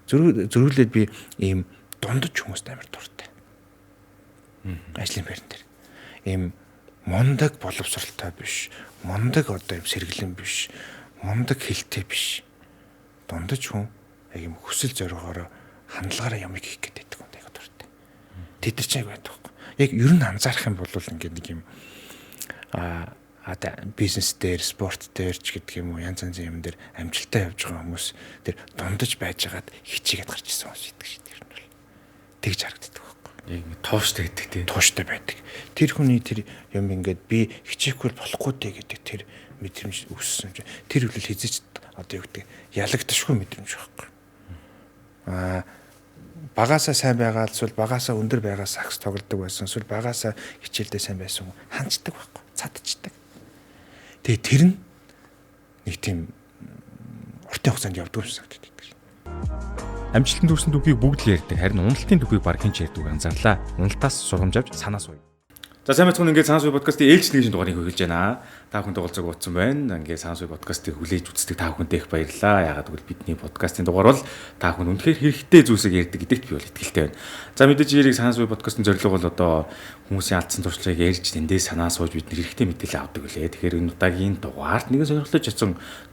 Зөрүүлээд би ийм дундаж хүмүүст амар дуртай. Ажлын байран дээр. Ийм мундаг боловсралтай биш, мундаг одоо ийм сэргэлэн биш, мундаг хэлтэй биш. Дундаж хүн яг ийм хүсэл зоригоороо хандлагаараа ямыг хийх гэдэг юм даа дуртай. Тэд нар ч яг байдаг байхгүй. Яг ер нь анзаарах юм бол ингээд нэг юм бизнес дээр, спорт дээр ч гэдэг юм уу янз янзын юм дээр амжилттай явж байгаа хүмүүс тэр дундаж байжгаад хичээгээд гарч ирсэн хүмүүс идэг шүү дээ. Тэр нь тэгж харагддаг байхгүй. Яг тууштай гэдэг тийм. Тууштай байдаг. Тэр хүний тэр юм ингээд би хичээхгүй болохгүй дээ гэдэг тэр мэдрэмж өссөн юм. Тэр хөлөл хизээч одоо юу гэдэг ялагдашгүй мэдрэмж байхгүй. Багаасаа сайн байгаа эсвэл багаасаа өндөр байгаа сакс тоглодог байсан эсвэл багаасаа хичээлдээ сайн байсан хүн ханддаг байхгүй. Цадчихдаг. Тэгээ тэр нь нэг тийм уртын хугацаанд явдаг юм шиг санагддаг. Амжилтанд хүрсэн түүхийг бүгд л ярьдаг. Харин уналтын түүхийг баг хэн ч ярьдаг анзаарлаа. Уналтаас сургамж авч санаа сууя. За сайн мэцхан ингээд санаа сууя подкастын ээлж нэгэн дугаарыг хөглөж байна. Та бүхэн дугалцаг утсан байна. Ингээд санаа сууя подкастыг хүлээж үздэг та бүхэндээ их баярлалаа. Ягаад гэвэл бидний подкастын дугаар бол та бүхэн үнэхээр хэрэгтэй зүйлсийг ярьдаг гэдэгт би бол итгэлтэй байна. За мэдээж яриг санаа сууя подкастын зорилго бол одоо хүмүүсийн алдсан туршлагыг ярьж тэндээс санаа сууж бид хэрэгтэй мэдээлэл авдаг үлээ. Тэгэхээр энэ удаагийн дугаарт нэгэн сонирхолтой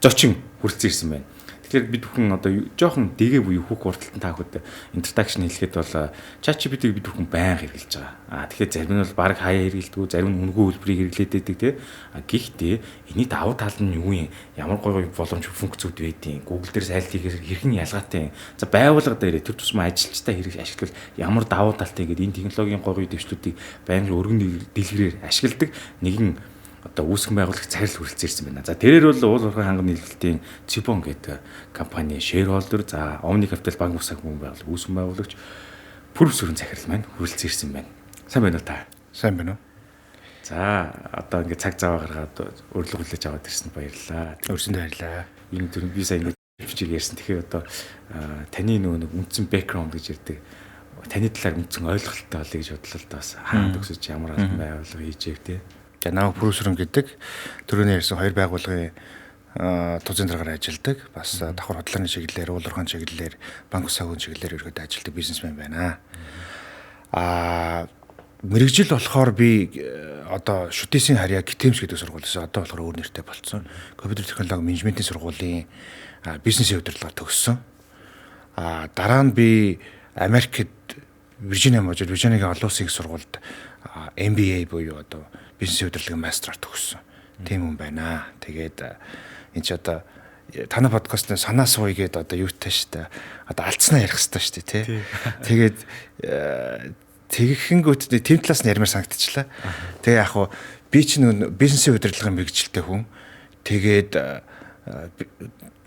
зочин хүрэлцэн ирсэн байна. Тэгэхээр бид бүхэн одоо жоохон дэгээ буюу хүүх хурдталтан та бүхэнд introduction хэлэхэд бол ChatGPT-г бид бүхэн байнга хэрэглэж байгаа. Тэгэхээр зарим нь бол баг хаяа хэрэглэдэг, зарим нь үнэгүй хэлбэрийг хэрэглээд байдаг тийм. Гэхдээ эний давуу тал нь юу юм? Ямар гоё боломж функцүүд байдیں۔ Google дээр сайлтыг хэрхэн ялгаатай. За байгууллага дээр тэр тусмаа ажилчтай хэрэг ашиглавал ямар давуу талтай гэдэг энэ технологийн гоё дэвшлүүдийг байнга өргөн дэлгэрээр ашигладаг нэгэн одоо үүсгэн байгуулагч царил хүрэлцэн ирсэн байна. За тэрээр бол уул уурхай ханганы нийлүүлэлтийн Cibon гэдэг компани shareholder, за Omni Capital банк ус ахын байгууллага үүсгэн байгуулагч Purvs өрн захирал маань хүрэлцэн ирсэн байна. Сайн байна уу та? Сайн байна уу? За одоо ингээд цаг зав гаргаад урилга хүлээж аваад ирсэнд баярлалаа. Өрсөнд баярлалаа. Энэ төр би сая нэг бичиг ярьсан. Тэгэхээр одоо таны нэг үндсэн background гэж ярьдаг. Таны талаар үндсэн ойлголттой олё гэж бодлоо л да бас хаана төгсөж ямар албан байгууллага хийжэв те. За намайг Purvs гэдэг түрүүний ярьсан хоёр байгууллагын тузын дараагаар ажилладаг. Бас давхар хотлооны чиглэлээр, уул уурхайн чиглэлээр, банк ус ахуйн чиглэлээр ерөөдөө ажилладаг бизнесмен байна. Мэргэжил болохоор би одоо шүтээсийн харьяа ГТЭМС гэдэг сургуулиас одоо болохоор өөр нэртэй болцсон. Компьютер технологи менежментийн сургуулийн бизнесийн удирдлага төгссөн. Дараа нь би Америкт Виржиниагийн олон улсын сургуульд MBA буюу одоо бизнесийн удирдлагын мастраар төгссөн. Тийм хүн байна. Тэгээд энэ ч одоо танай подкастын санаа сууя гэдэг одоо юутай штэ. Одоо алдснаа ярих хэрэгтэй штэ тий. Тэгээд тэгэхэнгүүт тэм талаас нь ярмаар санагдчихлаа. Тэгээ яг хуу би ч нөө бизнесийн удирдлагын мэргэжилтэй хүн. Тэгээд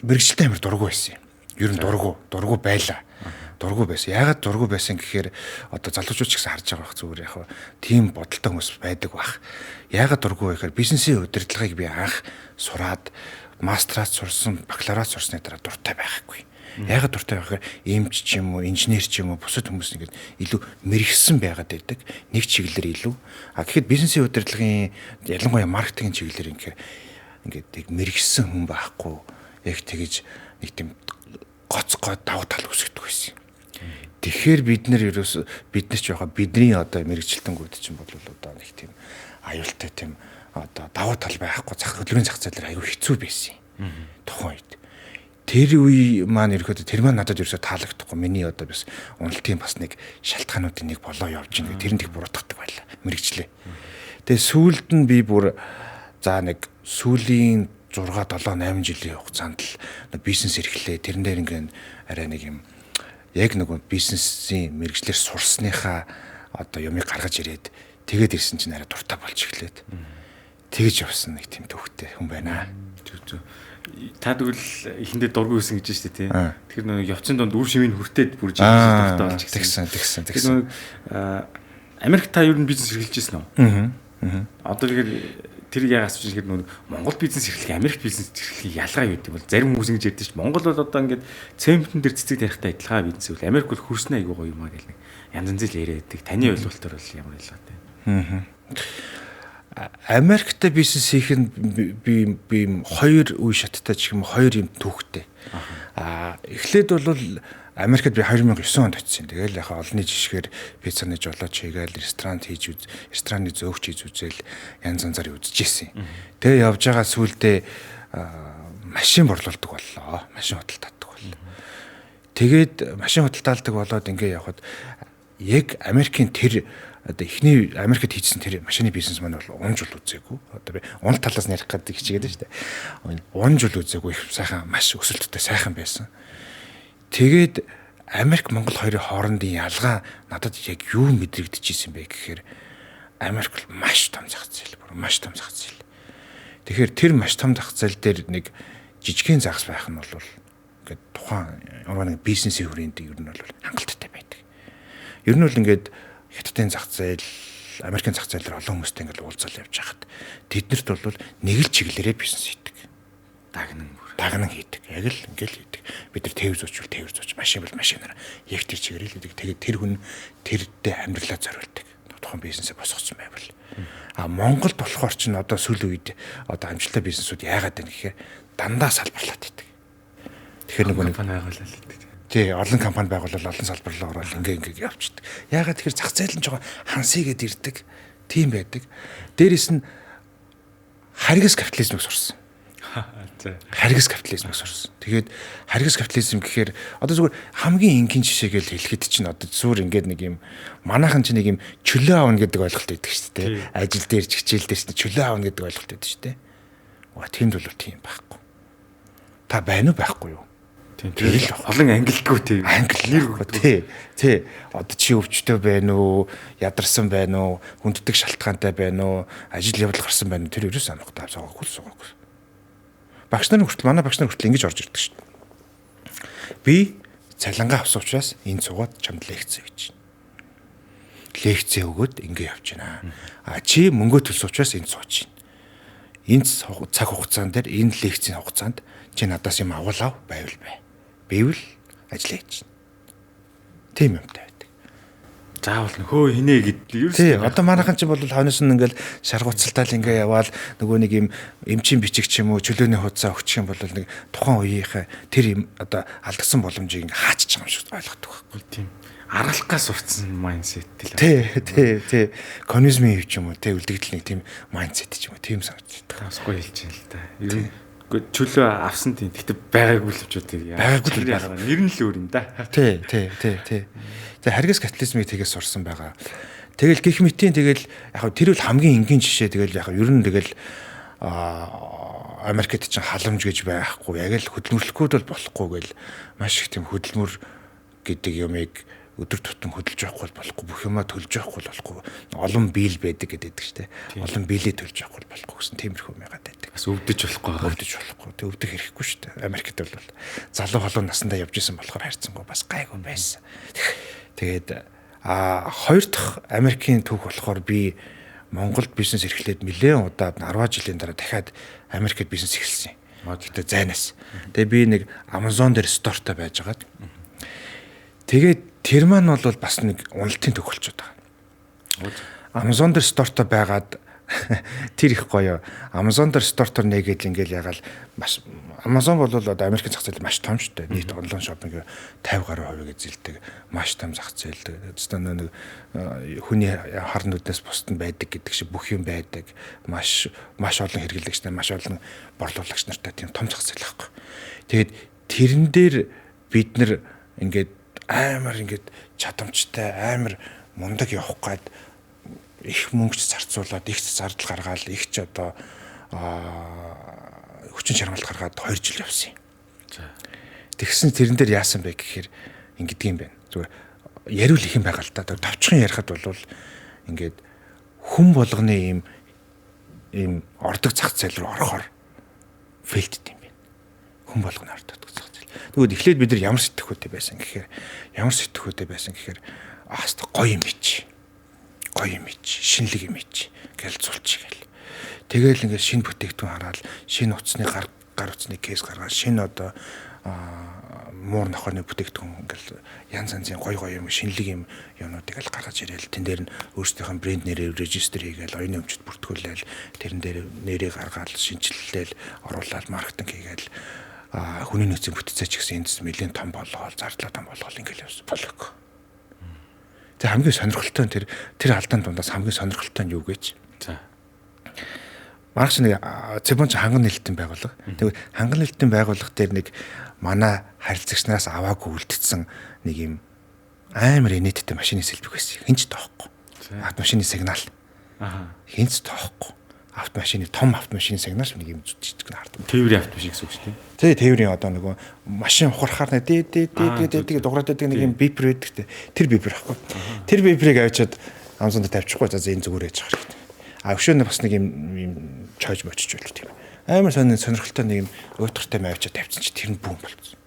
мэргэжилтэй амар дургу байсан юм. Ер нь дургу байлаа. Дургу байсан. Яагаад дургу байсан гэхээр одоо залуучууд ч гэсэн харж байгаа бах зүгээр яг тийм бодолтой хүмүүс байдаг бах. Яагаад дургу вэ гэхээр бизнесийн удирдлагыг би анх сураад мастраад сурсан, бакалавраад сурсны дараа дуртай байхгүй. Яагаад дуртай байх гэхээр эмч ч юм уу, инженер ч юм уу бусад хүмүүс нэгэд илүү мэрэгсэн байгаад байдаг. Нэг чиглэлээр илүү. Гэхэд бизнесийн удирдлагын ялангуяа маркетинг чиглэлээр ингээд мэрэгсэн хүн байхгүй. Яг тэгэж нэг тийм гоцгой давуу тал үүсгдэг байсан. Тэгэхээр бид нар ч яхаа бидний одоо мэрэгчлэлтэнгүүд чинь бол одоо нэг тийм аюултай тийм одоо давуу тал байхгүй хөдөлгөөний зах зээлээр аюу хэцүү байсан юм. Тухайн үед. Тэр үе маань ерөөдөө тэр маань надад ерөөсөө таалагдахгүй. Миний одоо бас уналтын бас нэг шалтгаануудын нэг болоо явж байгаа. Тэр нь их буруутгадаг байлаа. Мэрэгчлээ. Тэгээ сүүлд нь би бүр за нэг сүүлийн 6 7 8 жилийн хугацаанд л бизнес эрхлээ. Тэрэн дээр ингээд арай нэг юм яг нэг бизнесийн мэрэгчлэр сурсныхаа одоо юмыг гаргаж ирээд тэгээд ирсэн чинь арай дуртай болж эхлээд тэгэж явсан нэг тийм төвхтэй хүн байна. Та тэгвэл эхэндээ дургүй байсан гэж штэ тий. Тэгэхээр нэг явцын донд үр шимийн хүртээд бүр жинхэнэ дуртай болж тэгсэн. Америк та юу н бизнес эрхэлж ирсэн үү? Одоо тэгэхээр тэр яг асууж ихэд нөө Монгол бизнес эрхлэх, Америк бизнес эрхлэх ялгаа юу гэдэг бол зарим хүмүүс ингэж ярьдаг шүү дээ. Монгол бол одоо ингээд цементэн дээр цэцэг тарихтай адилхан бизнес үл Америк бол хөрснө айгуу гоё юмаа гэл нэг янз янз л яриаддаг. Таны ойлголтоор бол ямар ялгаатай? Америктэй бизнес хийх нь би хоёр үе шаттай ч юм хоёр юм түүхтэй. Эхлээд бол Америкт би 2009 онд очив. Тэгэл яг олонний жишгээр пиццаны жолооч хийгээл рестораны зөөгч хийж үзэл янз янзаар үзчихсэн. Тэгээ явж байгаа сүүлдээ машин борлуулдаг боллоо. Машин худалдааддаг боллоо. Тэгээд машин худалдаалдаг болоод ингээ явхад яг Америкийн тэр одоо эхний Америкт хийсэн тэр машины бизнес маань бол он жил үзээгүй. Одоо би он талаас нь ярих гэдэг хичээгээд байна шүү дээ. Он жил үзээгүй их сайхан маш өсөлттэй сайхан байсан. Тэгээд Америк Монгол хоёрын хоорондын ялгаа надад яг юу мэдрэгдэжсэн бэ гэхээр Америк маш том зах зээл, маш том зах зээл. Тэгэхээр тэр маш том зах зээл дээр нэг жижигхэн загас байх нь бол ингээд тухайн нэг бизнесийн хүрээнд ер нь бол хангалттай байдаг. Ер нь бол ингээд Хятадын зах зээл, Америкийн зах зээлээр олон хүмүүстэй ингээд уулзал явж хахад тэднэрт бол нэг л чиглэлээрээ бизнес хийдэг. Дагнан хийдэг. Яг л ингээд хийдэг. Бид нар тээвэр зууч, машин бол машинаар яг тэр чиглэл хийдэг. Тэгээд тэр хүн тэрдээ амьдралаа зориулдаг. Тухайн бизнесээ босгоцсон байвал. Монголд болохоор ч одоо сүүлийн үед одоо амжилттай бизнесүүд яагаад байна гэхээр дандаа салбарлаад байдаг. Тэгэхээр нэг компани байгуулалт гэдэг. Тий, олон компани байгуулал олон салбарлал ороод ингээ явчихдаг. Яагаад тэгэхээр зах зээл нь жоо хансыгээд ирдэг. Тийм байдаг. Дээрээс нь харгас капитализмыг сурсан. Харгас капитализмыг сурсан. Тэгээд харгас капитализм гэхээр одоо зүгээр хамгийн энгийн жишээгээл хэлэхэд чинь одоо зүгээр ингээд нэг юм манайхан чинь нэг юм чөлөө аавна гэдэг ойлголт өгдөг шүү дээ. Ажил дээр ч хичээл дээр ч чөлөө аавна гэдэг ойлголт өгдөг шүү дээ. Тиймд бол тийм байхгүй. Та байна уу байхгүй юу? Тийм олон ангилдгүй тийм. Ангил нэр тий. Одоо чи өвчтөй байна уу? Ядарсан байна уу? Хүнддэг шалтгаантай байна уу? Ажил явдал гарсан байна уу? Тэр ерөөс амахгүй суугаагүй. Манай багш нар хүртэл ингэж орж ирдэг шүү дээ. Би цалингаа авсан учраас энэ цугаад чамд лекц гэж. Лекц өгөөд ингэ явж байна. Чи мөнгө төлсөн учраас энэ сууж байна. Энэ цаг хугацаан дээр энэ лекцийн хугацаанд чи надаас юм авал байвал бай. Бивэл ажиллаа хийж байна. Тийм юмтай байдаг. Заавал нөхөө хинэ гэдэг юу вэ? Тийм. Одоо манайхан ч бол хойноос нь ингээл шаргууцалтаал ингээ яваал нөгөө нэг юм эмчийн бичиг ч юм уу чөлөөний хуудасаа өгчих юм бол нэг тухайн үеийнхээ тэр юм одоо алдсан боломжийг ингээ хаачих юм шиг ойлгодог байхгүй. Тийм. Аргалахгаас урцсан майндсет л. Тий. Коммунизмын хэв ч юм уу тий үлдэгдэл нэг тийм майндсет ч юм уу тийм санагддаг. Тасгүй хэлж байна л да. Ер нь чөлөө авсан тийм. Гэтэ байгаагүй л өчүүд тийм. Байгаагүй л нэр нь л өөр юм да. Тий. Тэгээ харгас капитализмыг тэгээс сурсан байгаа. Тэгэл гих мэтийн тэгэл яг тэр бол хамгийн энгийн жишээ тэгэл яг ер нь тэгэл Америкт чинь халамж гэж байхгүй. Яг л хөдөлмөрлөхүүд бол болохгүй гэл маш их тийм хөдөлмөр гэдэг юмыг өдөр тутам хөдөлж явахгүй болохгүй бүх юмаа төлж явахгүй болохгүй олон биел байдаг гэдэг штэ олон биелээ төлж явахгүй болохгүй гэсэн тиймэрхүү мэйгаад байдаг. Бас өвдөж болохгүй. Тэг өвдөх хэрэггүй штэ. Америкт бол залуу холон насандаа явж исэн болохоор хайрцангуй бас гайгүй байсан. Тэгээд хоёр дахь Америкийн түүх болохоор би Монголд бизнес эрхлээд нэлээд удаа 10 жилийн дараа дахиад Америкт бизнес эхэлсэн. Гэхдээ зайнаас. Тэгээ би нэг Amazon дээр стортой байжгаад тэгээд тэр маань бол бас нэг уналтын төг болчиход байгаа. Amazon дээр стортой байгаад тэр их гоё. Amazon дээр стортор нэгээд ингээл ягаал маш Amazon бол одоо Америкийн зах зээл маш том шүү дээ. Нийт онлайн шопинг 50 гаруй хувийг эзэлдэг. Маш том зах зээл. Тэстэн нэг хүний хар нүднээс бусд нь байдаг гэдэг шиг бүх юм байдаг. Маш олон хэрэглэгчтэй, маш олон борлуулагч нартай тийм том зах зээл байхгүй. Тэгээд тэрэн дээр бид нэр ингээд амар ингээд чадамжтай амар мундаг явах гад их мөнгө зарцуулаад их зардал гаргаад их ч одоо хүчин чармайлт гаргаад 2 жил явсан юм. Тэгсэн тэрэн дээр яасан бэ гэхээр ингэдэг юм байна. Зүгээр яриул их юм байгаа л да. Товчхон ярихад бол ингээд хүн болгоны ийм ордог зах зээл рүү орохоор фейлдд юм байна. Хүн болгоны ордог зах зээл. Тэгвэл эхлээд бид нар ямар сэтгхүүтэй байсан гэхээр аст гоё юм ич. Шинэлэг юм ич. Гэлзуулчих гээл. Тэгэл ингээд шинэ бүтээгдэхүүн хараад шинэ утасны гар утасны кейс гаргаад шинэ одоо муур нохооны бүтээгдэхүүн ингээл янз янзын гоё юм шинэлэг юм юмнуудыг л гаргаж ирээл тэн дээр нь өөрсдийнх нь брэнд нэрээр регистр хийгээл оюуны өмчөд бүртгүүлээл тэрэн дээр нэрийг гаргаад шинжилээл оруулаад маркетинг хийгээл хүний нөөцийн бүтцээ ч гэсэн эндс нэлийн том болгоод зардлаа том болгоод ингээл явсан болог. Тэгээ хамгийн сонирхолтой нь тэр алдаан дундаас хамгийн сонирхолтой нь юу гэж? За. Маргааш нэг Цэбонч ханган нээлттэй байгууллага. Тэгээд ханган нээлттэй байгууллага дээр нэг манай харилцагч нараас аваагүй үлдсэн нэг юм амар инээдтэй машины сэлбэг байсан. Хинч тоохгүй. Автомашины сигнал. Хинч тоохгүй. Том автомашины сигнал нэг юм жижиг хардаг. Тээврийн автомашин гэсэн үг шүү дээ. Тий, тээврийн одоо нөгөө машин ухрахаар нэг дээд дуграад байдаг нэг юм бипер байдаг. Тэр бипер ахгүй. Тэр биперийг авчиад амсанд тавьчихгүй за энэ зүгээр яж байгаа хэрэгтэй. Өшөөнө бас нэг юм чойж бочиж байлаа тийм. Амар сонирхолтой нэг юм уйтгартай авчиад тавьчихсан чи тэр нь бүүн болчихсон.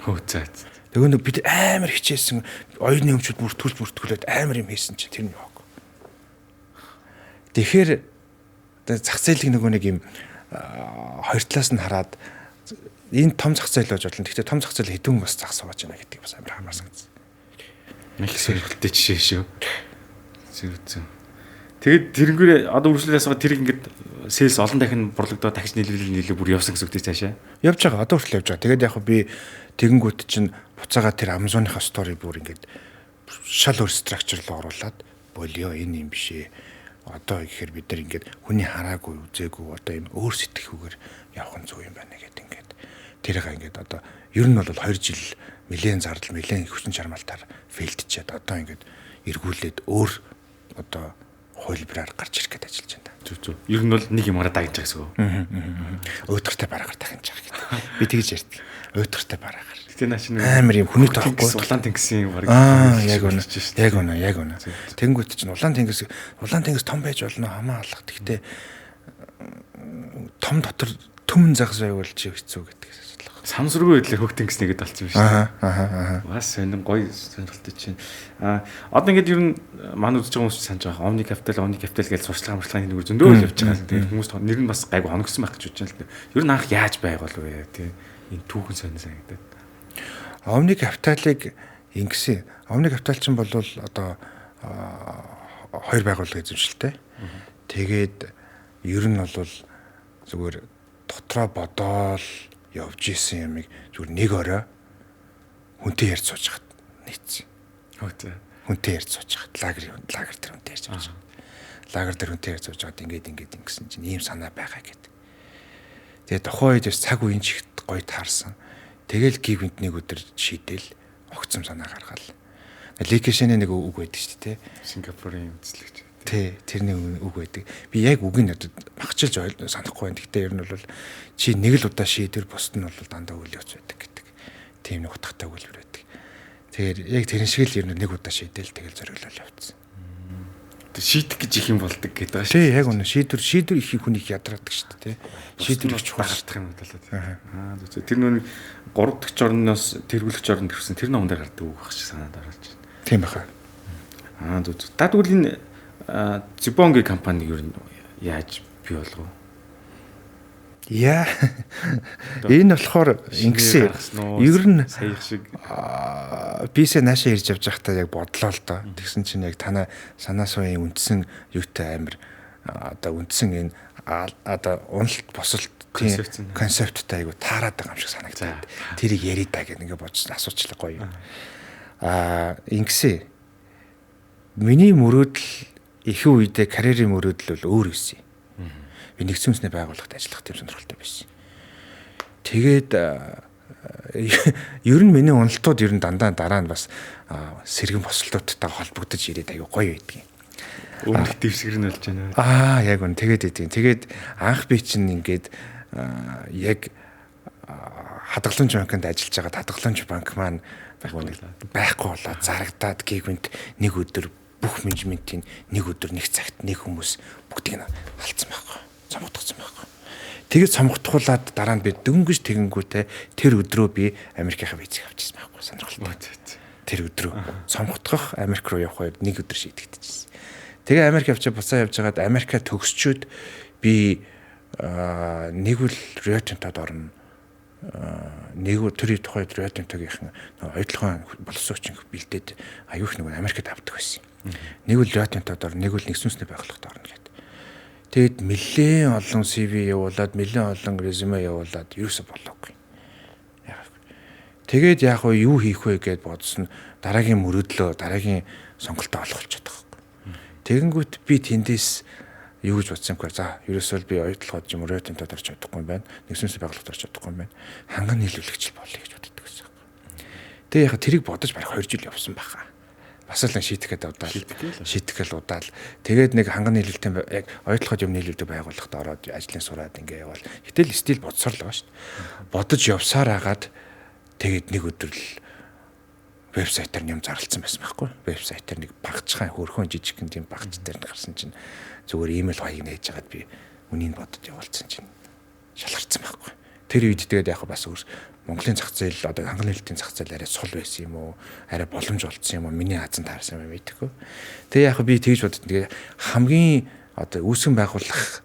Хөө заа. Тэгээ нэг бид амар хичээсэн оюуны өмчүүд бүртгүүлээд амар юм хийсэн чи тэр нь яаг. Тэгэхээр зах зээлийг нөгөө нэг юм хоёр талаас нь хараад энэ том зах зээл байж болно. Гэхдээ том зах зээл хэдэн бас зах сууж байна гэдэг бас амар хамаар санагдсан. Нэг сонирхолтой жишээ шүү. Зүг. Тэгээд тэрнгээр одоо үргэлжлүүлээс байгаа тэрийг ингээд сэлс олон дахин борлогдоод дахиж нийлүүлээ бүр явсан гэсэн үг тийм цаашаа. Явж байгаа. Одоо хүртэл явж байгаа. Тэгээд яг би тэгэнгүүт чинь буцаага тэр Amazon-ийнхаа стори бүр ингээд шал өөр structure руу оруулаад болио энэ юм бишээ. Одоо ихээр бид нар ингээд хүний хараагүй үзээгүй одоо юм өөр сэтгэхүүгээр явах нь зөв юм байна гэдэг ингээд тэрийг ингээд одоо ер нь бол 2 жил нэлээд зардал нэлээд хүчин чармаалтаар фейлдчихэд одоо ингээд эргүүлээд өөр одоо хуулбараар гарч ирэх гээд ажиллаж байна. Зүг. Ер нь бол нэг юмараа дагж байгаа гэсэн үг. Уйтгартай бараагаар дахиж байгаа гэдэг. Би тэгж ярьдаг. Уйтгартай бараагаар. Гэтэ наач нэг амар юм хүний тоохгүй. Улаан тэнгисийн баг. Яг үнэ. Тэнгүүт чинь улаан тэнгис том байж болно хамаа алах. Гэхдээ том дотор төмөн загас байвал чи хэцүү гэдэг асуудал. Самсргүй байдлаар хөг тэнгис нэгэд болчихсон шүү дээ. Бас сонин гоё сонирхолтой чинь. Одоо ингээд ер нь манай үзэж байгаа хүмүүс санаж байгаа. Omni capital гэж сурчлага амарчлагын нэг зөндөө л явж байгаа. Тэгээд хүмүүс нэр нь бас гайгүй хоногсон байх гэж бодож байна л дээ. Ер нь анх яаж байгуул вэ тий. Энэ түүхэн сонин санагдаад. Omni capital-ыг ингэсэн. Omni capital чинь бол одоо хоёр байгууллага эзэмшилтэй. Тэгээд ер нь бол зүгээр дотроо бодоол явж исэн юмыг зүгээр нэг орой хүнтэй ярьж сууж хат нийцсэн. Хүнтэй ярьж сууж хат лагер дээр хүнтэй ярьж сууж хат. Лагер дээр хүнтэй ярьж сууж хат ингээд ингэсэн чинь ийм санаа байгаа гэдэг. Тэгээ тухайн үед цаг үеийн чигт гоё таарсан. Тэгэл гівэнт нэг өдөр шийдэл огцом санаа гаргаал. Ликэшэний нэг үг байдаг шүү дээ. Сингапурын үндэслэгч. Тий, тэрний үг байдаг. Би яг үгийг надад багчилж санахгүй байна. Гэхдээ ер нь бол чи нэг л удаа шийдвэр бусд нь бол дандаа үйл явц байдаг гэдэг. Тийм нэг утгатай үгэлбэр байдаг. Тэгэхээр яг тэрэн шиг л ер нь нэг удаа шийдэл тэгэл зориглол явцсан. Шийдэх гэж их юм болдог гэдэг байгаа шүү. Тий, яг үнэ шийдвэр их хүнийг ядраадаг шүү дээ. Шийдвэр их чухал гардах юм болоо. Зү. Тэр нөө 3 дахь орноос тэргүүлэгч орнд ирсэн тэр номон дээр гардаг үг баг шиг санаад оруулж байна. Тийм баха. Зү. Та тэгвэл энэ Цэбонгийн компани юу яаж бий болов? Энэ болохоор ингэсэн. Ер нь саях шиг бисээ наашаа ирж явж байхдаа яг бодлоо л доо. Тэгсэн чинь яг танаа санаа суйн үндсэн юутай амир одоо үндсэн энэ одоо уналт босолт концепттай айгу таарад байгаа юм шиг санагдаад. Тэрийг яридаа гэх ингээ бодсон асуучлаа гоё. Ингэсэн. Миний мөрөөдөл их үедээ карьерийн мөрөөдөл бол өөр байсан. Би нэгдсэн үндэсний байгууллагад ажиллах тийм сонирхолтой байсан. Тэгээд ер нь миний уналтууд ер нь дандаа дараа нь бас сэргэн босолтуудтай холбогдож ирээд аюу гоё байдгийг. Өмнөх дэвсгэр нь болж байна. Яг үн тэгээд идэв. Тэгээд анх би чинь ингээд яг хадгаламж банкнд ажиллаж байгаа хадгаламж банк маань байхгүй болоод зарагдаад гівэнт нэг өдөр бүх менежментийн нэг өдөр нэг цагт нэг хүмүүс бүгдийг нь алдсан байхгүй. Цомгдсон байхгүй. Тэгээд цомгдохуулаад дараа нь би дөнгөж тэгэнгүүтээ тэр өдрөө би Америкийнхаа визийг авчихсан байхгүй сонирхолтой. Тэр өдрөө цомгдох Америк руу явах үед нэг өдөр шийдэгдэжсэн. Тэгээ Америк явж буцаа явж байгаад Америка төгсчөөд би нэг үл Rio Tinto-д орно. Нэг төрийн тухайд Rio Tinto-гийнхэн оюутлогын боловсрогч бэлдээд аюух нэг Америкт авдаг байсан. Нэг үл Rio Tinto-д орно, нэг үл нэгдсэн үндэсний байгууллагад орно гэдэг. Тэгэд нэлээд олон CV явуулаад, нэлээд олон резюме явуулаад юусо болоогүй. Тэгээд яг юу хийх вэ гэд бодсон дараагийн мөрөдлөө дараагийн сонголтоо олох болчиход байгаа юм. Тэгэнгүүт би тэндээс юу гэж бодсон юм бэ? За, ерөөсөө би оюутлогод юм өрөөтөнтэй орж чадахгүй юм байна. Нэгсмэс байгууллагад орж чадахгүй юм байна. Ханган нийлүүлэгч болъё гэж боддог байсан. Тэгээ яг тэрийг бодож барих 2 жил явсан байхаа. Бас л шийтгэхэд удаал. Тэгээд нэг ханган нийлүүлэлтийн яг оюутлогод юм нийлүүлдэг байгууллагад ороод ажлын сураад ингээ явал. Гэтэл стил бодсоор л байгаа шүү дээ. Бодож явсаар хагаад тэгээд нэг өдөр л вебсайтаар юм зарлцсан байсан байхгүй. Вебсайтаар нэг багцхан хөрхөн жижигхэн тийм багц дээр гарсан чинь зүгээр имэйл хаяг нээж хагаад би үнийг бодод явуулсан чинь шалгарсан байхгүй. Тэр үед тэгээд яг бас Монголын зах зээл одоо ханган нийлэлтийн зах зээл арай сул байсан юм уу? Арай боломж олдсон юм уу? Миний хазан таарсан юм мэдээгүй. Тэгээ яг би тэгж бодод тэгээ хамгийн одоо үүсгэн байгуулах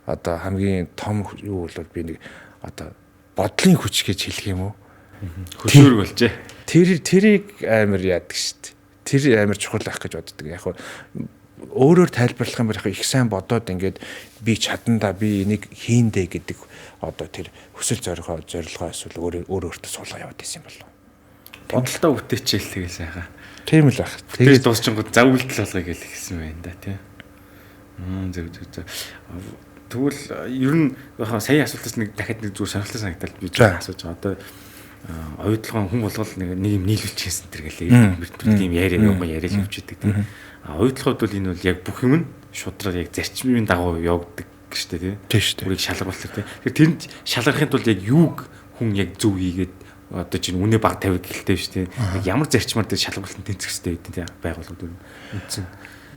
одоо хамгийн том юу бол би нэг одоо бодлын хүч гэж хэлэх юм уу? Хөшөөрөг болжээ. Тэрийг амар яадаг шүү дээ. Тэр амар чухал байх гэж боддог. Яг өөрөөр тайлбарлах юм бол их сайн бодоод ингээд би чадандаа би энийг хийндэ гэдэг одоо тэр хүсэл зорилгоо эсвэл өөртөө суулгаа яваад байсан юм болов. Бодолтой үтээчээл тэгээ сайхан. Тийм л байх. Тэгээд дуусчингууд за үйлдэл болгоё гэж хэлсэн байна да тий. Зөв. Тэгвэл ер нь сая асуултаас нэг дахиад нэг зүгээр сонирхолтой санагдал би асууж байгаа. Одоо оюутлогын хүн болгол нэг юм нийлүүлж хийсэн тэр гэлээ. Тийм яриад явж идэг тийм. Оюутлогод бол энэ бол яг бүх юм нь шудраар яг зарчмын дагуу явагддаг гэж тий. Тийм шүү дээ. Үрийг шалгаруулах тий. Тэгэхээр тэрэнд шалгахын тулд яг юуг хүн яг зөв хийгээд одоо чинь үнэ баг тавиг гэлтэй шүү дээ. Ямар зарчмаар тэр шалгуулалтын тэнцэхтэй байдیں۔ Байгууллагууд үндсэн.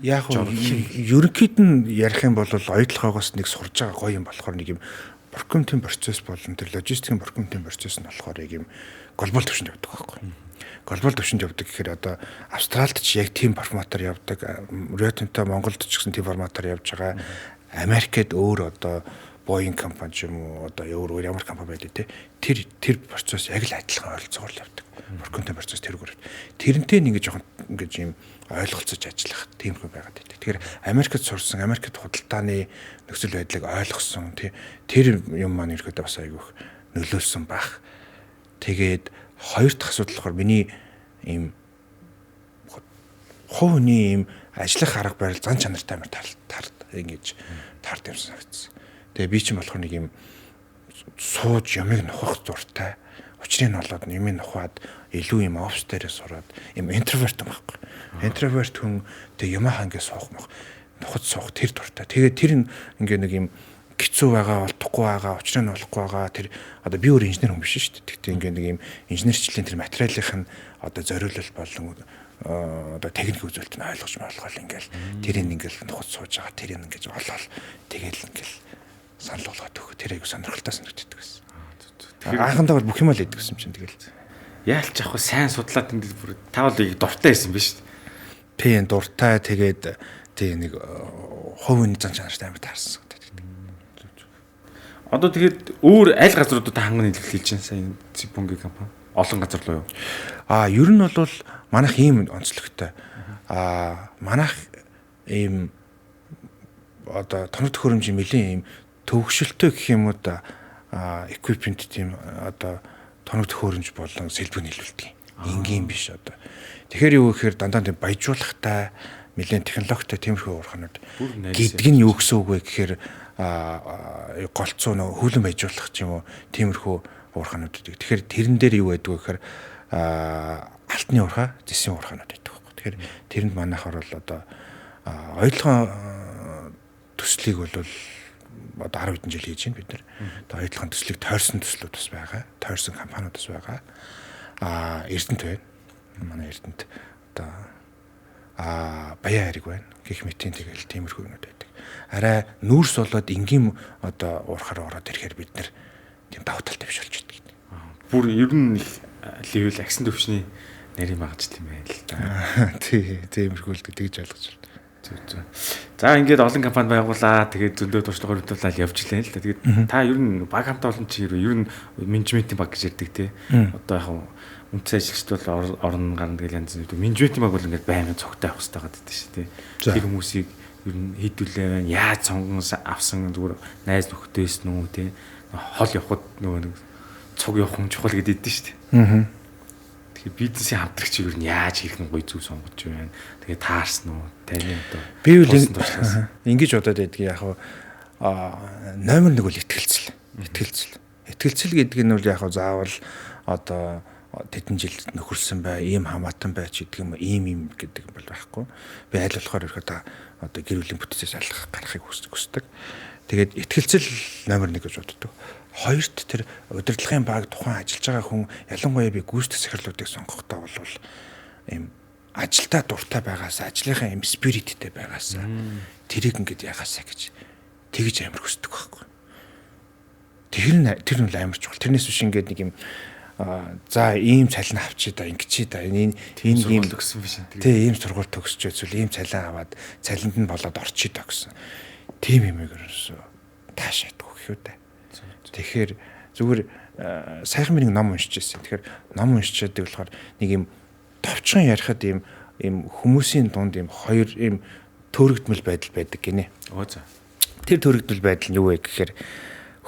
Яг ерөнхийд нь ярих юм бол оюутлогоос нэг сурж байгаа гоё юм болохоор нэг юм процурement процесс болон тэр логистикийн процурement процесс нь болохоор яг юм глобал түвшинд явдаг байхгүй. Глобал түвшинд явдаг гэхээр одоо Австралид ч яг тийм форматаар явдаг, Риотонтой Монголд ч гэсэн тийм форматаар явж байгаа. Америкт өөр одоо Boeing компани ч юм уу одоо өөр ямар компани байдаг те. Тэр процесс яг л адилхан ойролцоогоор л явдаг. Процурement процесс тэргээр. Тэрнтэй нэг жоохон ингэж юм ойлголцож ажиллах тийм хүн байгаад байдаг. Тэгэхээр Америкт сурсан, Америкт худалдааны нөхцөл байдлыг ойлгосон тэр юм маань ерөөдөө бас айгүйх нөлөөлсөн баг. Тэгээд хоёр дахь асуудал болохоор миний ийм хувийн ийм ажиллах арга барил зан чанартай амар ингэж таард юмсан санагдсан. Тэгээ би ч юм болохоор нэг ийм сууж ямиг нухах дуртай. Учрыг нь болоод нэмийг нухаад илүү юм офс дээрээ сураад юм интроверт юм байхгүй. Интроверт хүн тэг юм хангаа суух мах нухад суух тэр дуртай. Тэгээ тэр ингээ нэг юм хэцүү байгаа, олдохгүй байгаа, учрыг нь болохгүй байгаа. Тэр одоо би өөр инженер хүн биш шүү дээ. Тэгтээ ингээ нэг юм инженерчлэлийн тэр материалын одоо зориулал болон одоо техник үзүүлэлт нь ойлгож болгоол ингээл тэрийг ингээл нухад сууж байгаа. Тэрийг ингээд олоод тэгээл ингээл санал болгоод өгөх. Тэр айгу сонирхолтой санагддаг байсан. Анхандаа бол бүх юм л идэг гэсэн чинь тэгэл. Яалч яг сайн судлаад энэ бүр таавал дуртай байсан биз дээ. Тийм дуртай тэгээд тийм нэг хувийн зан чанартай амар таарсан. Одоо тэгээд өөр аль газруудад ханган нийлүүлэлт хийж байна сая Цибунгийн компани? Олон газар руу юу? Ер нь бол манайх ийм онцлогтой. Манайх ийм одоо тоног төхөөрөмжийн нэлийн ийм төвөгшөлтөө гэх юм уу да equipment тийм одоо тоног төхөөрөмж болон сэлбэг нийлүүлдэг. Энгийн биш одоо. Тэгэхээр юу гэхээр дандаа тийм баяжуулахтай нэлийн технологитой тиймэрхүү уурханууд гэдэг нь юу гэсэн үг вэ гэхээр голцоо нөө хөлн баяжуулах ч юм уу тиймэрхүү уурханууд гэдэг. Тэгэхээр тэрэн дээр юу байдаг вэ гэхээр алтны уурхаа, зэсийн уурханууд байдаг. Тэгэхээр тэрэнд манайхаар бол одоо оюутлогын төслийг бол одоо 10 хэдэн жил хийж байна бид нар. Одоо оюутлогын төслийг тойрсон төслүүд бас байгаа. Тойрсон компаниуд бас байгаа. Эрдэнэт байна. Манай Эрдэнэт одоо Баян хайрыг байна. Гэх мэтийн тэгэл тиймэрхүү юмуд байдаг. Арай нүүрс болоод энгийн одоо уурхаар ороод ирэхээр бид нар тийм давуу талтай биш болж идэг. Бүр ер нь левел агсан төвчний нарийн магаж тийм байл л да. Тиймэрхүү л тэгж ойлгож байна. Зүг. За ингээд олон компани байгууллаа. Тэгээд зөндөө туршлага хөрвүүлээд явж илээ л да. Тэгээд та ер нь баг хамтаа олон чи ер нь менежментийн баг гэж ярьдаг те. Одоо яг үнэтэй ажилчид бол орон гарна тэгэл янз бүр менежментийн баг бол ингээд байнгын цогтой авах хэрэгтэй гадаг шүү дээ. Тэр хүмүүсийг ер нь хийдүүлээ байна. Яаж сонгон авсан зүгээр найз нөхдөйс нүү те. Хол явахд нөгөө нэг цуг явах юм чухал гэдэг дээ шүү дээ. Тэгэхээр бизнесийн хамтрагч юу нь яаж хийх нь гоё зүг сонгож байна. Тэгээ таарсан уу? Таны одоо би үл ингэж бодоод байдгийг яг номер 1 бол итгэлцэл. Итгэлцэл гэдэг нь бол яг заавал одоо тэдэн жил нөхөрсөн бай, ийм хамаатан бай ч гэдэг юм ийм гэдэг юм бол байхгүй. Би аль болохоор ихэд одоо гэр бүлийн бүтцээс алах гарахыг хүсдэг. Тэгээд итгэлцэл номер 1 гэж боддог. Хоёрт тэр удирдлагын баг тухайн ажиллаж байгаа хүн ялангуяа би гүйцэтгэх захирлуудыг сонгохдоо бол ийм ажилдаа дуртай байгаас, ажлынхаа ийм спириттэй байгаас тэрийг ингэж ягаасаа гэж тэгж амар хүсдэг байхгүй. Тэр нь амар чухал. Тэрнээс биш ингээд нэг юм за ийм цалин авчи да ингэчи да энэ ийм төгссөн биш энэ. Тий ийм сургууль төгсч эсвэл ийм цалин аваад цалинд нь болоод орчий да гэсэн. Тим юм ерөөсөө таашаадгүй гэхүү дээ. Тэгэхээр зүгээр сайхан нэг ном уншиж байсан. Тэгэхээр ном уншичаад болохоор нэг юм товчхон ярихад ийм хүмүүсийн дунд ийм хоёр ийм төөрөгдмөл байдал байдаг гинэ. За. Тэр төөрөгдмөл байдал нь юу вэ гэхээр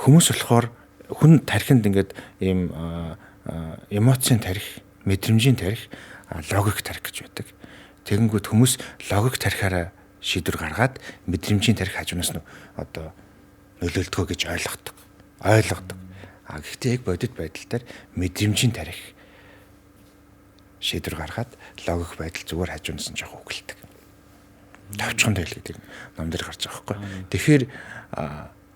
хүмүүс болохоор хүн тархинд ингээд ийм эмоцийн тарих, мэдрэмжийн тарих, логик тарих гэж байдаг. Тэгэнгүүт хүмүүс логик тарихаараа шийдвэр гаргаад мэдрэмжийн тарих хажуунаас нь одоо нөлөөлдгөө гэж ойлгодог. Гэхдээ яг бодит байдал дээр мэдрэмжийн тарих шийдвэр гаргаад логик байдал зүгээр хажуунаас нь жоох үгэлдэг. Тавчхан дэйл гэдэг ном дээр гарч байгаа байхгүй. Тэгэхээр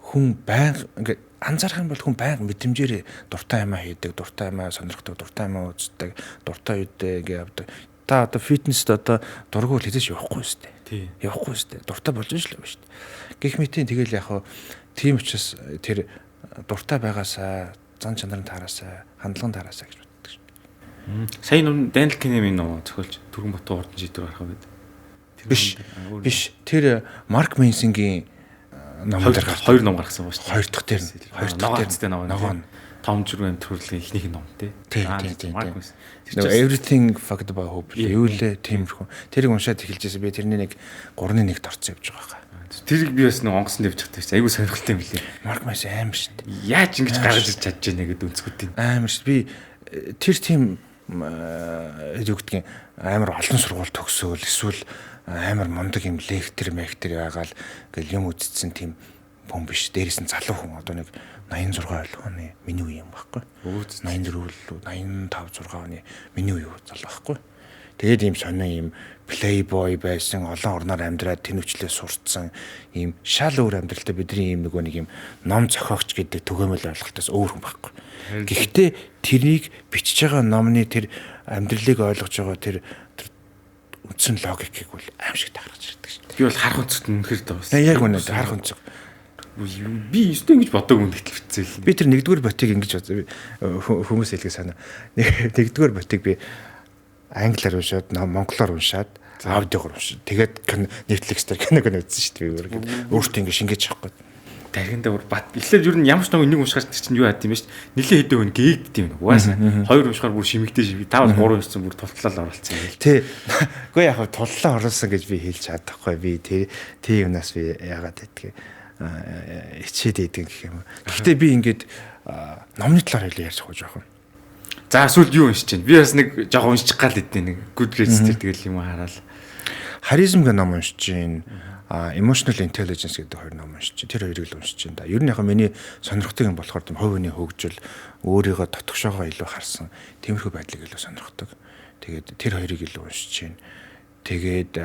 хүн байнга ингээд анзаарах юм бол хүн байнга мэдрэмжээр дуртай юмаа хийдэг, дуртай юмаа сонирхдаг, дуртай юмаа үздэг, дуртай үедээ ингээд явдаг. Та одоо фитнест одоо дургуул хийдэж явахгүй шүү дээ. Тий. Явахгүй шүү дээ. Дуртай болж ш л юм шүү дээ. Гэх мэтийн тэгэл яг хаа тийм учраас тэр дуртай байгаасаа, зан чанарын таараасаа, хандлагын таараасаа гэж боддог шүү дээ. Сайн нүн Daniel Kahneman нөө зохиолч Түргэн Батуу ордон шийдвэр гаргах байдаг. Биш. Тэр Марк Менсингийн номон дээр хоёр ном гаргасан ба шүү дээ. Хоёр дахь дээр ногоон 5 жиргэн төрлийн ихнийх ном тий. Everything fucked about hope. Юу лээ тиймэрхүү. Тэрийг уншаад эхэлжсэн. Би тэрний нэг 3-1 орцсон явж байгаа хаа. Тэрийг би бас нэг онгоцсон дэвж чаддаг чинь. Айгуу сонирхолтой юм лээ. Марк Менс амар шүү дээ. Яаж ингэж гаргаж ирж чадж яана гэдэг үнцгүүдийн. Амар шүү. Би тэр тийм юу гэдгийг амар олон сургууль төгсөөл эсвэл амар мундаг юм лектор байгаал гэл юм үзсэн тийм хүн биш. Дээрээс нь залуу хүн одоо нэг 86 оны миний үе юм байхгүй. 84 85 6 оны миний үе залуу байхгүй. Тэгээд ийм сонио ийм плейбой байсан, олон орноор амьдраад тэнвчлээ сурцсан ийм шал өөр амьдралтай бидний ийм нэг юм ном зохиогч гэдэг төгөөмөл ойлголтоос өөр хүн байхгүй. Гэхдээ тэрийг бичиж байгаа номны тэр амьдралыг ойлгож байгаа тэр үндсэн логикийг бол аим шиг таарч ирдэг шүү дээ. Би бол харах өнцгт үнэхээр давсан. Яг үнэ харах өнцөг. Би өстой ингэж бодоагүй нэгтэл битсэн. Би тэр нэгдүгээр ботыг ингэж хүмүүс хэлгээ санаа. Нэгдүгээр ботыг би англиар уншаад, монголоор уншаад, аудиогоор уншаад. Тэгээд Netflix дээр киног үзсэн шүү дээ. Өөртөө ингэ шингээж авахгүй. Даргиндаа бүр бат. Эхлээд ер нь ямар ч нэг нэг уншихаар чинь юу яд юм бэ шүү дээ. Нилийн хэдэн хүн гээгддэв юм. Угаасаа хоёр уншихаар бүр шимэгдэж та бол 3 уншсан бүр тултлал оруулсан юм. Тий. Үгүй яг тултлаа оруулсан гэж би хэлж чадахгүй. Би тий юунаас би яагаад гэдгийг ичээд идэг гэх юм. Гэхдээ би ингээд номны талаар хэлээ ярьж байгаа жоохон. За эсвэл юу уншиж чинь? Би бас нэг жоохон уншчих гал идэв нэг Goodreads дээр тэгэл юм хараал. Харизм гэх ном уншиж чинь emotional intelligence гэдэг хоёр ном уншиж чинь тэр хоёрыг л уншиж чинь да. Ер нь яг миний сонирхдаг юм болохоор тийм хувийн хөгжил өөрийгөө дотгошоогоо илүү харсан тиймэрхүү байдлыг илүү сонирхдаг. Тэгээд тэр хоёрыг илүү уншиж чинь. Тэгээд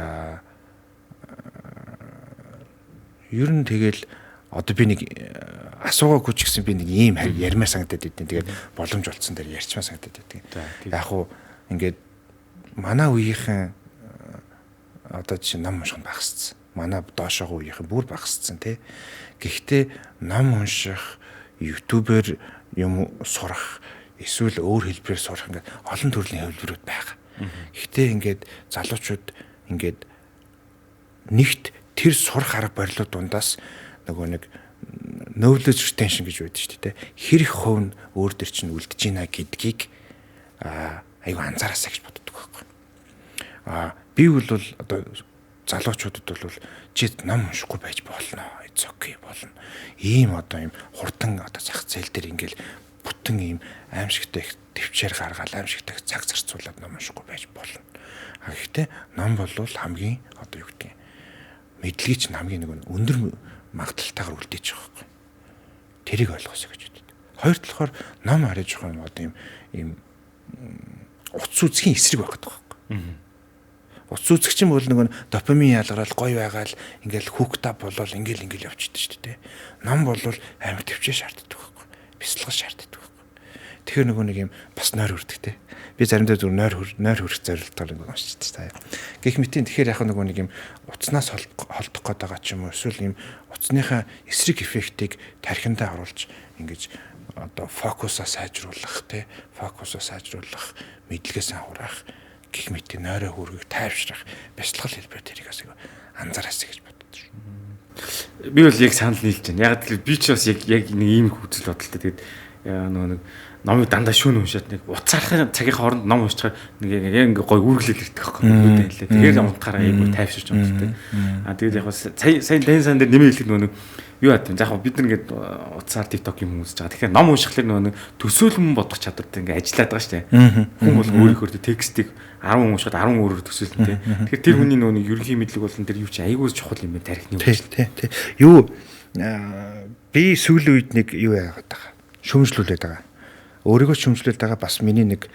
ер нь тэгэл одоо би нэг асуугаагүй ч гэсэн би нэг ийм ярмаар санагдаад байдیں۔ Тэгээд боломж олцсон дээр ярьчмаа санагдаад байдیں۔ Яг уу ингээд манай үеийнхэн одоо жишээ ном унших багассан. Манай доошоогоо үеийнхэн бүр багассан тий. Гэхдээ ном унших, YouTube-ээр юм сурах, эсвэл өөр хэлбэрээр сурах ингээд олон төрлийн хэлбэрүүд байгаа. Гэхдээ ингээд залуучууд ингээд нэгт тэр сурах арга барилууд дундаас нөгөө нэг knowledge retention гэж байдаг шүү дээ. Хэрэг хувь нь өөр төр чинь үлдэж байна гэдгийг айгүй анзаараасаа гэж боддог байхгүй. Би бол одоо залуучуудад бол чи ном уншихгүй байж болно. It's okay болно. Ийм одоо ийм хурдан одоо зах зээл дээр ингээл бүтэн ийм аимшигтай их төвчээр гаргаад аимшигтай цаг зарцуулаад ном уншихгүй байж болно. Гэхдээ ном бол хамгийн одоо юу гэдгийг мэдлэгийг чинь хамгийн нэг өндөр магадaltaгаар үлдээж байгаа байхгүй. Тэрийг ойлгосоо гэж боддог. Хоёр талаар ном харж байгаа юм одоо ийм утас үзхийн эсрэг байх гэдэг байхгүй. Утас үзэгч юм бол нэг допамин ялгараад гоё байгаал ингээл хүүхдэ болол ингээл явчихдаг шүү дээ. Ном бол амар төвчөө шаарддаг байхгүй. Бяцлал шаарддаг байхгүй. Тэгэхээр нэг юм бас нойр хүрдэг те. Би заримдаа зүр нойр хүрэх зорилтоор нэг уншиж таа. Гэх мэтийн тэгэхээр яг нэг юм утаснаас холдох гээд байгаа ч юм уу эсвэл юм утасныхаа эсрэг эффектийг тархиндаа оруулж ингэж одоо фокусаа сайжруулах те. Фокусаа сайжруулах, мэдлэгээс аврах гэх мэтийн нойроо хүргэх, тайвшрах, бяцлал хэлбэр тэрийг бас анзаараасаа гэж боддог шүү. Би бол яг санал нийлж байна. Яг тэгэхээр би ч бас яг нэг ийм хүзэл бодолтой. Тэгээд нэг номыг дандаа шүүн уншаад нэг уцаархын цагийн хооронд ном уншчихаар нэг ингээ гоё үргэлжлэл ирдэг байхгүй. Тэгээд унтахаараа яг тайвширч унтдаг. Тэгээд яг сайн дэн сан дээр нэмээ хэлэх нэг юу яа гэвэл яг бид нар ингээд уцаар TikTok юм үзэж байгаа. Тэгэхээр ном уншихлаар нэг төсөөлмөн бодох чадвартай ингээ ажиллаад байгаа шүү дээ. Хүн бол өөрийнхөө текстийг 10 уншаад 10 өөрөөр төсөөлнө. Тэгэхээр тэр хүний нэг ерөнхий мэдлэг болон тэр юу ч айгүй чухал юм байна тарихны үг. Тий. Юу би сүүлийн үед нэг юу яагаад байгаа. Шөмжлүүлээд байгаа. Өөрийгөө шөмжлүүлээд байгаа бас миний нэг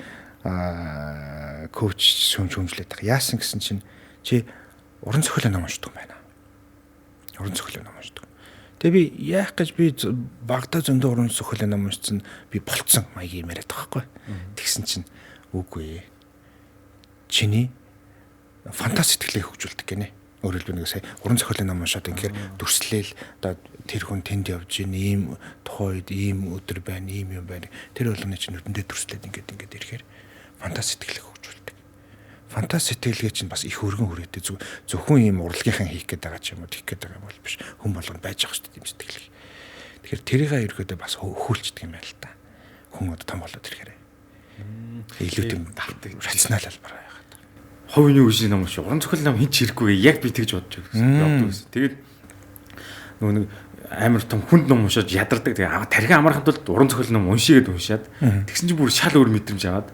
коуч шөмжлүүлээд байгаа. Яасан гэсэн чинь чи уран зохиолын ном уншдаг юм байна. Уран зохиолын ном уншдаг. Тэгээ би яах гэж би багада зөндөө уран зохиолын ном уншсан би болцсон маяг юм яриад байгаа байхгүй. Тэгсэн чинь үгүй ээ. Чиний фантази сэтгэлийг хөгжүүлдэг гинэ. Өөрөлдөө нэг сая уран зохиолын ном уншаад инхээр дүрслээл одоо тэр хүн тэнд явж ийн ийм тухайд ийм өдөр байна, ийм юм байна. Тэр болгоны чинь нүдэндээ дүрслээд ингээд ирэхээр фантази сэтгэлийг хөгжүүлдэг. Фантази сэтгэлгээ чинь бас их өргөн хүрээтэй зөвхөн ийм урлагийнхан хийх гээд байгаа ч юм уу, тийх гээд байгаа бол биш. Хүн болгонд байж байгаа шүү дээ тийм сэтгэлгээ. Тэгэхээр тэрийг ерөөдөө бас хөвүүлчдэг юм байна л да. Хүн одоо том болоод ирэхээр илүү тийм рационал албараа яагаад. Ховны үеийн ном шүү. Уран зохиолын ном хин ч хэрэггүй. Яг би тэгж бодож байгаа гэсэн. Тэгээд нөгөө амар том хүнд ном уншаад ядардаг. Тэгээ тархин амарханд бол уран зохиолын ном уншигээд уншаад тэгсэн чинь бүр шал өөр мэдрэмж аваад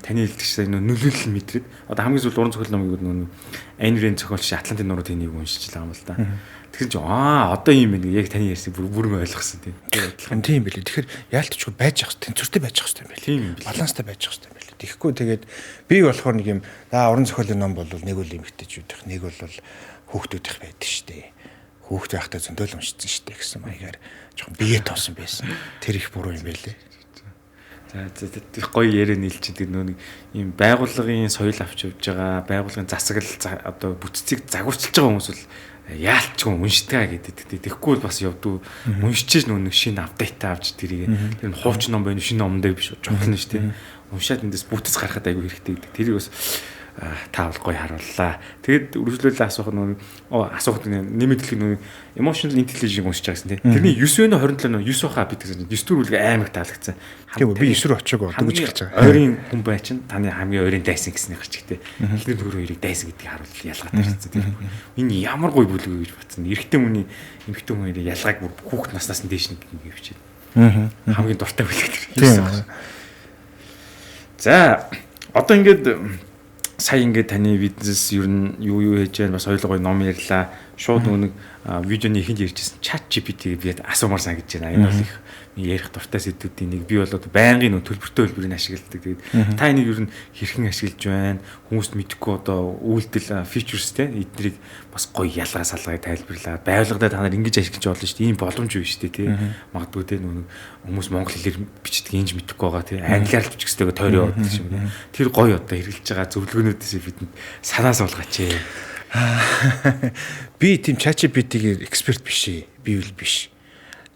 таны хэлдэгчээ нөлөөлөл мэдрээд одоо хамгийн сүүл уран зохиолын номыг нөгөө Айн Рэнд зохиолч Атлантын нуруу тэнийг уншиж байгаа юм л да. Тэгсэн чинь одоо юм байна. Яг таны ярьсныг бүрэн ойлгосон тийм. Тийм билээ. Тэгэхээр яалтчгүй байж ах хэвээр тэнцвэртэй байж ах хэвээр билээ. Баланстай байж ах хэвээр билээ. Тэгэхгүй тэгээд би болохоор нэг юм уран зохиолын ном бол нэг үл эмгтэж үүдэх, нэг бол хүүхдүүдийнх байдаг штэ. Хүүхд байхдаа зөндөл уншицсан штэ гэсэн маягаар жоохон бие тоосон байсан. Тэр их буруу юм байлээ. За гоё яриа нийлж чинь нэг ийм байгууллагын соёл авч явж байгаа, байгууллагын засаглал одоо бүтцийг загварчилж байгаа хүмүүс бол яалтчгүй уншдаг гэдэг. Тэгэхгүй бас явдгүй уншиж нэг шинэ апдейт авч тэрийг тэр хууч ном байна, шинэ ном дээр биш жоохно шүү дээ. Уншаад эндээс бүтц гаргахад айгүй хэрэгтэй гэдэг. Тэрийг бас та бол гоё харууллаа. Тэгэд үргэлжлүүлээ асуух нэмэгдэх emotional intelligence уншиж байгаа гэсэн тийм. Тэрний 9 вэ 27 9 баха бид гэсэн 9 дөрвөлг аймаг таалагдсан. Тийм би 9 рүү очиог одоо гэж хэлж байгаа. Ойрын хүн бай чинь таны хамгийн ойрын дайсан гэсний гарч ихтэй. Эхлээд нөхөр хоёрыг дайсан гэдгийг харуулж ялгаатай хэлсэн тийм. Энэ ямар гоё бүлэг гэж батсан. Эрэгтэй хүний эмэгтэй хүн хоёрыг ялгааг бүр хүүхд наснаас нь дээш нэг гэвчээ. Хамгийн дуртай бүлэг тэр. За одоо ингээд сая ингээд таны бизнес ер нь юу хийж байгаа бас хоёулаа гоё ном ярьлаа. Шууд нэг видеоны ихэнд ярьжсэн чат GPT би асуумаар санагдаж байна. Энэ бол их ярих дуртай сэдвүүдийн нэг. Би бол одоо байнгын төлбөртэй хөлбөрийг ашигладаг. Тэгээд та энийг ер нь хэрхэн ашиглаж байна? Хүмүүст мэдэхгүй одоо үйлдэл features те эднэрийг бас гоё ялгаа салгыг тайлбарлаад байгууллагад та нар ингэж ашиглаж болно шүү дээ. Ийм боломж юу шүү дээ тий. Магадгүй те хүмүүс монгол хэлээр бичдэг инж мэдэхгүй байгаа тий. Англиар л бичих гэстэйгээ тойроо яваад тийм үү. Тэр гоё одоо хэрэгжилж байгаа зөвлөгөөнүүдээс бидэнд санаа суулгаач. Би тийм ChatGPT-ийн эксперт биш ээ. Би үл биш.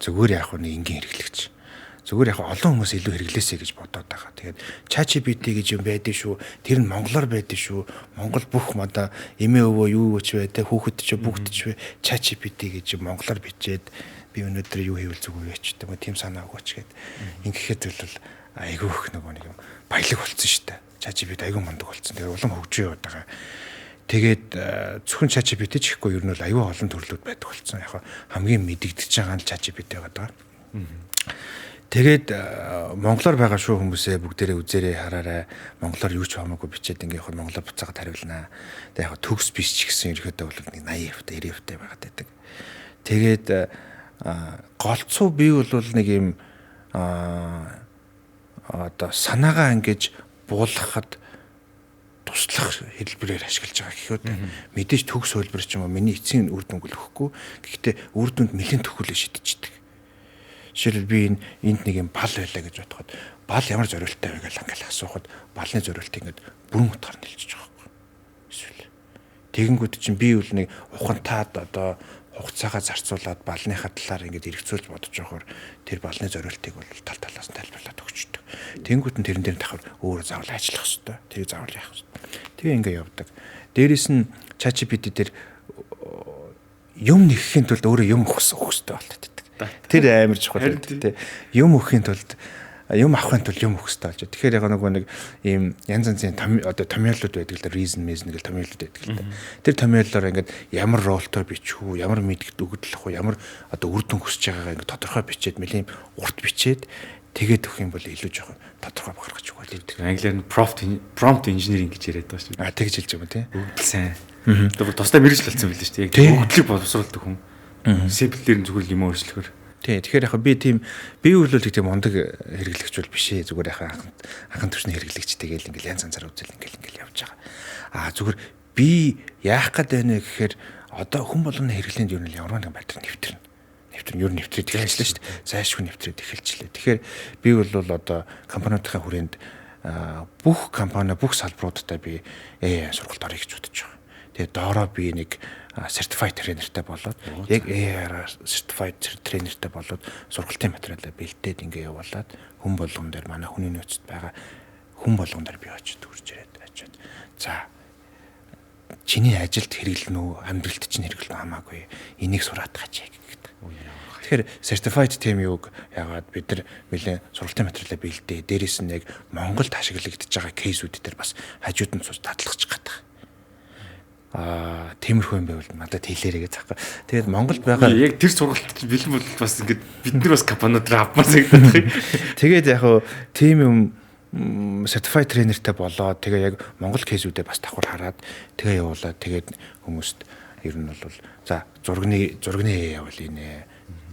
Зүгээр яг нэг энгийн хэрэглэгч. Зүгээр яг олон хүмүүс илүү хэрэглээсэй гэж бодоод байгаа. Тэгээд ChatGPT гэж юм байдیں шүү. Тэр нь монголоор байдیں шүү. Монгол бүх мада эмээ өвөө юу гэж байдаг, хүүхэд ч бүгд ч ChatGPT гэж монголоор бичээд би өнөөдөр юу хийвэл зүгээр вэ ч гэдэг юм. Тийм санаа өгөөч гээд. Ингэхэд бол айгүйх нэг юм баялаг болсон шүү дээ. ChatGPT айгүй мундаг болсон. Тэгээд улам хөгжиж яваад байгаа. Тэгээд зөвхөн ChatGPT ч ихгүй ер нь бол аюу олон төрлүүд байдаг болсон. Яг хамгийн мэдэгдэж байгаа нь ChatGPT байгаа. Тэгээд монголоор байгаа шүү хүмүүсээ бүгдээрээ үзээрэй хараарай. Монголоор юу ч хамаагүй бичээд ингээ яг монголоор буцаагаад хариулнаа. Тэгээд яг төгс биш ч гэсэн ерөөдөө бол нэг 80% 90% байгаад байдаг. Тэгээд голцоо би бол нэг юм одоо санаагаа ингэж буулгахад туслах хэлбэрээр ашиглаж байгаа гэхүүд мэдээж төгс хөлбөр ч юм уу миний эцсийн үр дүнг өгөхгүй. Гэхдээ үр дүнд нэлээд төхөөлөж шидчихдэг. Жишээлбэл би энд нэг юм бал байлаа гэж бодоход бал ямар зориулттай вэ гэж ингээл асуухад балны зориултыг ингээд бүрэн утгаар нь хэлчихэж байгаа байхгүй. Эсвэл тэгэнгүүт чинь би бол нэг ухаантаад одоо хугацаагаа зарцуулаад балныхаа талаар ингээд эргцүүлж бодож байхаар тэр балны зориултыг бол тал талаас нь тайлбарлаад өгчдөг. Тэнгүүт нь тэрэн дээр давхар өөр заавал ажиллах хэрэгтэй. Тэрийг заавал яах хэрэгтэй. Тэгээ ингээд явдаг. Дээрээс нь ChatGPT дээр юм нэхэхийн тулд өөрөө юм өгөх хэрэгтэй болдог. Тэр амар чухал гэдэг. Юм өхийн тулд юм авахын тулд юм өгөх хэрэгтэй болж. Тэгэхээр яг нэг ийм янз янзын одоо томьёолууд байдаг л да reason meason гэл томьёолууд байдаг л да. Тэр томьёолоор ингээд ямар ролтой бичих үү, ямар мэдгэд өгдөг үү, ямар одоо үр дүн хүсэж байгаагаа ингээд тодорхой бичээд мэлийн урт бичээд тэгээд өгөх юм бол илүү жоохон тодорхой гаргаж өгөх үү. Англиар нь prompt engineering гэж яриад байгаа шүү дээ. Тэгж хэлж байгаа юм тий. Өгдөл сайн. Тэр тусдаа мэрэгжил болсон байл шүү дээ. Яг өгдлийг боловсруулдаг хүн. Simple-ээр зүгээр юм өөрчлөхөр. Тий, тэгэхээр яг би үйлүүлэх тийм мундаг хэрэглэгч бол биш ээ. Зүгээр яг анхан төвчний хэрэглэгч тэгэл ингээл янз янзаар үзэл ингээл явж байгаа. Зүгээр би яах гээд байна гэхээр одоо хүн болгоны хэрэглээнд юу нь ямар нэгэн байдлаар нэвтрэнэ. Ер нь нэвтрээд эхэллээ шүү дээ. Зайлшгүй нэвтрээд эхэлчихлээ. Тэгэхээр би бол одоо компаниудын хүрээнд бүх компани бүх салбаруудаа би сургалт орё гэж бодож байгаа. Тэгээ доороо би нэг certified тренертэй болоод яг AR certified тренертэй болоод сургалтын материалаа бэлдээд ингээ явуулаад хүн болгон дээр манай хүний нөөцөд байгаа хүн болгон дээр би очиж төрж ирээд очиод за чиний ажилд хэрэглэнэ үү амьдралд чинь хэрэглэнэ хамаагүй энийг сураат гачаа гэдэг. Тэгэхээр certified team юуг яагаад бид нар нэлээд сургалтын материалаа бэлдээ дээрээс нь яг Монголд ашиглагдаж байгаа кейсүүд дээр бас хажууд нь цус дадлахч гадаг. Тиймэрхүү юм байвал надад хэлээрэй гэж таахгүй. Тэгээд Монголд байгаа яг тэр сургалт бэлэн бол бас ингээд бид нар бас компаниудаар авмаар санагдах юм. Тэгээд яг тийм юм certified тренертэй болоод тэгээ яг Монгол кейсүүдээ бас давхар хараад тэгээ явуулаад тэгээд хүмүүст ер нь бол за зурганы явуул инэ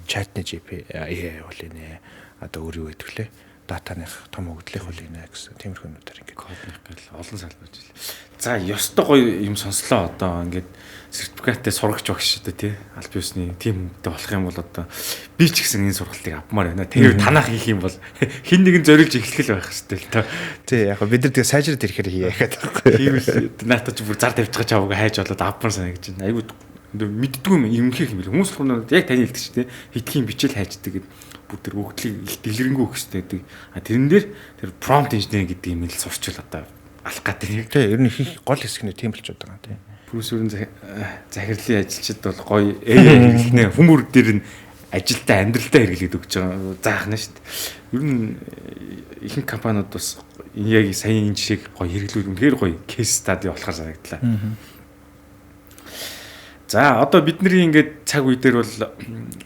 чатны GPT явуул инэ одоо өөр юу гэдэг лээ датаных том өгдлөх бол инэ гэсэн тиймэрхүү юмудаар ингээд кодных гэл олон салбарч ил. За ёстой гоё юм сонслоо одоо ингээд сертификаттай сурагч багш шүү дээ тий. Аль биесний тимтэй болох юм бол одоо би ч гэсэн энэ сургалтыг авмаар байна. Тэгээ танах хийх юм бол хин нэгэн зориулж эхлэх байх хэрэгтэй л та. Тий яг бид нар тэгээ сайжраад ирэхээр хийе яхаад байхгүй. Тийм үү. Наатаа ч бүр зар тавьж байгаа чавг хайж болоод авмаар санагдаж байна. Айгуу мэддгүй юм хийх юм бэл. Хүмүүс болгоно яг тань хэлдэг шүү дээ. Хитгэн бичээл хайждаг гэдэг бүр тэр өгдлийг дэлгэрэнгүй өгөх хэрэгтэй. Тэрэн дээр тэр prompt engineering гэдэг юм л сурчвал одоо алах гэдэг. Тий ер нь их гол хэсэг нь тийм болчиход байгаа тийм. Плюсүрэн захирлын ажилчид бол гоё хэрэглэнэ хүмүүр дээр нь ажилдаа амьдралдаа хэрэглээд өгч байгаа заахна шүү дээ. Ер нь ихэнх компаниуд бас яг саяын энэ жишээг гоё хэрэглүүл үнэхээр гоё кейс стади болохоор санагдлаа. За одоо бидний ингээд цаг үе дээр бол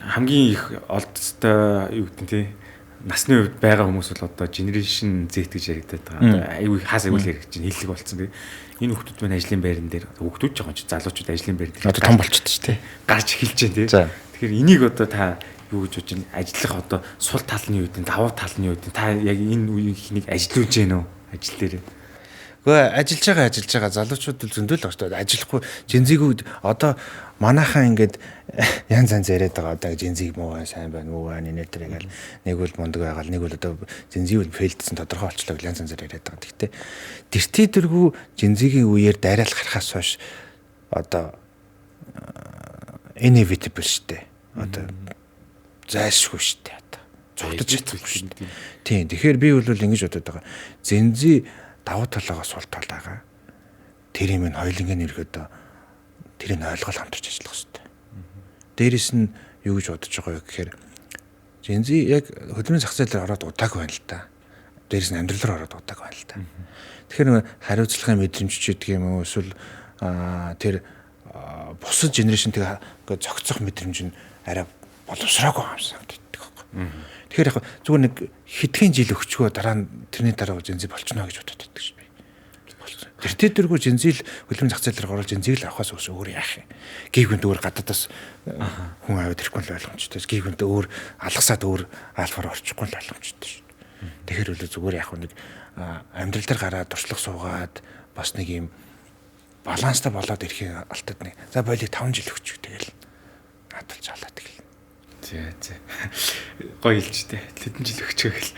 хамгийн их олдтой юу гэдэг нь насны хувьд байгаа хүмүүс бол одоо generation Z гэж яригдаад байгаа. Аюу хаас аюул ярих чинь хэллэг болсон. Энэ хүмүүс маань ажлын байран дээр хүмүүс ч байгаа ч залуучууд ажлын байран дээр одоо том болчихсон шүү дээ. Гарч эхэлж байна тий. Тэгэхээр энийг одоо та юу гэж бодож байна? Ажиллах одоо сул тал нь юу гэдэг, давуу тал нь юу гэдэг. Та яг энэ үеийг ажиллаж гэнэ үү? Ажил дээр. Гэхдээ ажиллаж байгаа залуучууд зөндөл байгаа шүү дээ. Ажиллахгүй жинзигүүд одоо манайхаа ингээд янз яриад байгаа одоо жинзиг муу сайн байна муу байна нэ тэр ингээл нэг бол мундаг байгаа нэг бол одоо жинзиг бол фейлдсэн тодорхой болчлоо гэж янз яриад байгаа. Гэхдээ дэртий дэргүү жинзигийн үеэр дайраал гарахаас хойш одоо inevitable шүү дээ. Одоо зайлшгүй шүү дээ. Одоо цогтож идэх шүү дээ. Тийм. Тэгэхээр би бол ингэж бодоод байгаа. Зинзи давуу талаагаа сул талаагаа тэр юм нь хоёулангийн өргөдөө тэрийг ойлгол хамтарч ажиллах хэрэгтэй. Дээрээс нь юу гэж бодож байгаа вэ гэхээр Жинзи яг хөдөлмөрийн зах зээл дээр ороод удаагүй байна л да. Дээрээс нь амьдрал руу ороод удаагүй байна л да. Тэгэхээр хариуцлагын мэдрэмж ч гэдэг юм уу эсвэл тэр бусад генерашнтэйгээ зохицох мэдрэмж нь арай боловсроогүй юмсан гэдэг байхгүй. Тэгэхээр яг зүгээр нэг хэдхэн жил өгчгөө дараа нь тэрний дараа Gen Z болчихно гэж бодод байдаг шүү дээ. Болчихно. Тэр тэргүй Gen Z л хөлбөмбөгийн зах зээл рүү орж Gen Z л авахаас өөр өөр яах юм. Гигвэнт өөр гадаадаас хүн аваад ирэхгүй л ойлгомжтой. Гигвэнт өөр алгасаад өөр альфаар орчихгүй л ойлгомжтой шүү дээ. Тэгэхээр үлээ зүгээр яг нэг амьдрал дээр гараад туршлага суугаад бас нэг юм баланстай болоод ирэхийг алтад нэг. За болийг 5 жил өгчих тэгэл надад жаалаад гэл. Зэ. Гоё хэлжтэй. Тэдэн жил өгчөө гэл.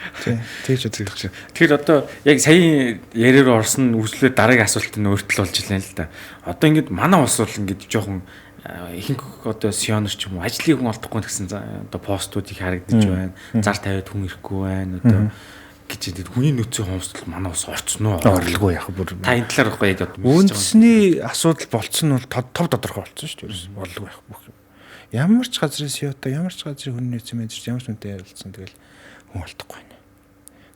Тэгж үзэж. Тэгэхээр одоо яг саяын яриаар орсон үслээр дараагийн асуулт нь өөртөл болж илаа л да. Одоо ингээд манай улс бол ингээд жоохон ихэнх одоо сионер ч юм уу ажлыг хүн олдохгүй гэсэн одоо постуудыг харагдаж байна. Зар тавиад хүн ирэхгүй байна. Одоо гэж идэв хүний нөөцийн хомсдол манай ус орцсон уу? Орлого яг бүр. Та энэ талаар гоё яг одоо үндэсний асуудал болцсон нь бол тов тодорхой болцсон шүү дээ. Орлого яг бүх юм. Ямар ч газрын сиотой, ямар ч газрын хүний нөөцийн менежер ямар ч үнэтэй ярилцсан тэгэл хүн олдохгүй байна.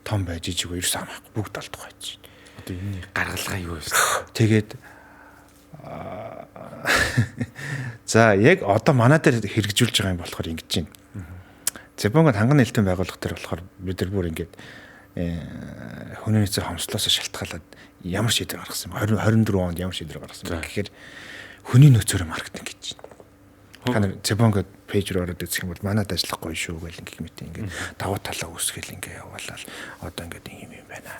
Том байж ижиг ерөөс амахгүй бүгд олдохгүй байж. Одоо энэ гаргалгаа юу вэ? Тэгээд за яг одоо манай дээр хэрэгжүүлж байгаа юм болохоор ингэж байна. Зэбонгод ханган нээлтийн байгууллага төр болохоор бид нар бүр ингэж хүний нөөцийн хомслоос шалтгаалаад ямар шийдвэр гаргасан юм 24 онд ямар шийдвэр гаргасан бэ гэхээр хүний нөөцөөр маркетинг гэж байна. Та нар Зэбонгод пэйж рүү ороод үзэх юм бол манад ажиллах гоё шүү гэл ингэх мэт ингээд давуу талаа үүсгэл ингээ явуулаад одоо ингээд юм байна.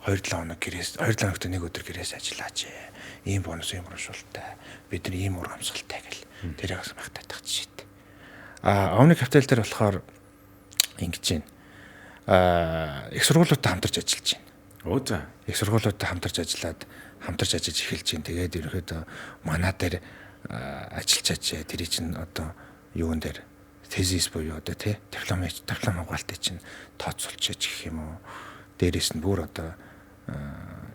2-7 хоног гэрээс 2-7 хоногт нэг өдөр гэрээс ажиллаач. Ийм бонус юм урамшуултай. Бид нар ийм урамшуултай гэл тэрийг бас магтаад тах жишээ. Овны капитал дээр болохоор ингэж байна. Их сургуулиудтай хамтарч ажиллаж байна. Оо за. Их сургуулиудтай хамтарч ажиллаад хамтарч ажиллаж эхэлж байна. Тэгээд ерөөхдөө манаа дээр ажиллачаач. Тэр чинь одоо юун дээр тезис буюу одоо тий диплом хамгаалалтыг чинь тооцоолчихж гэх юм уу. Дээрээс нь бүр одоо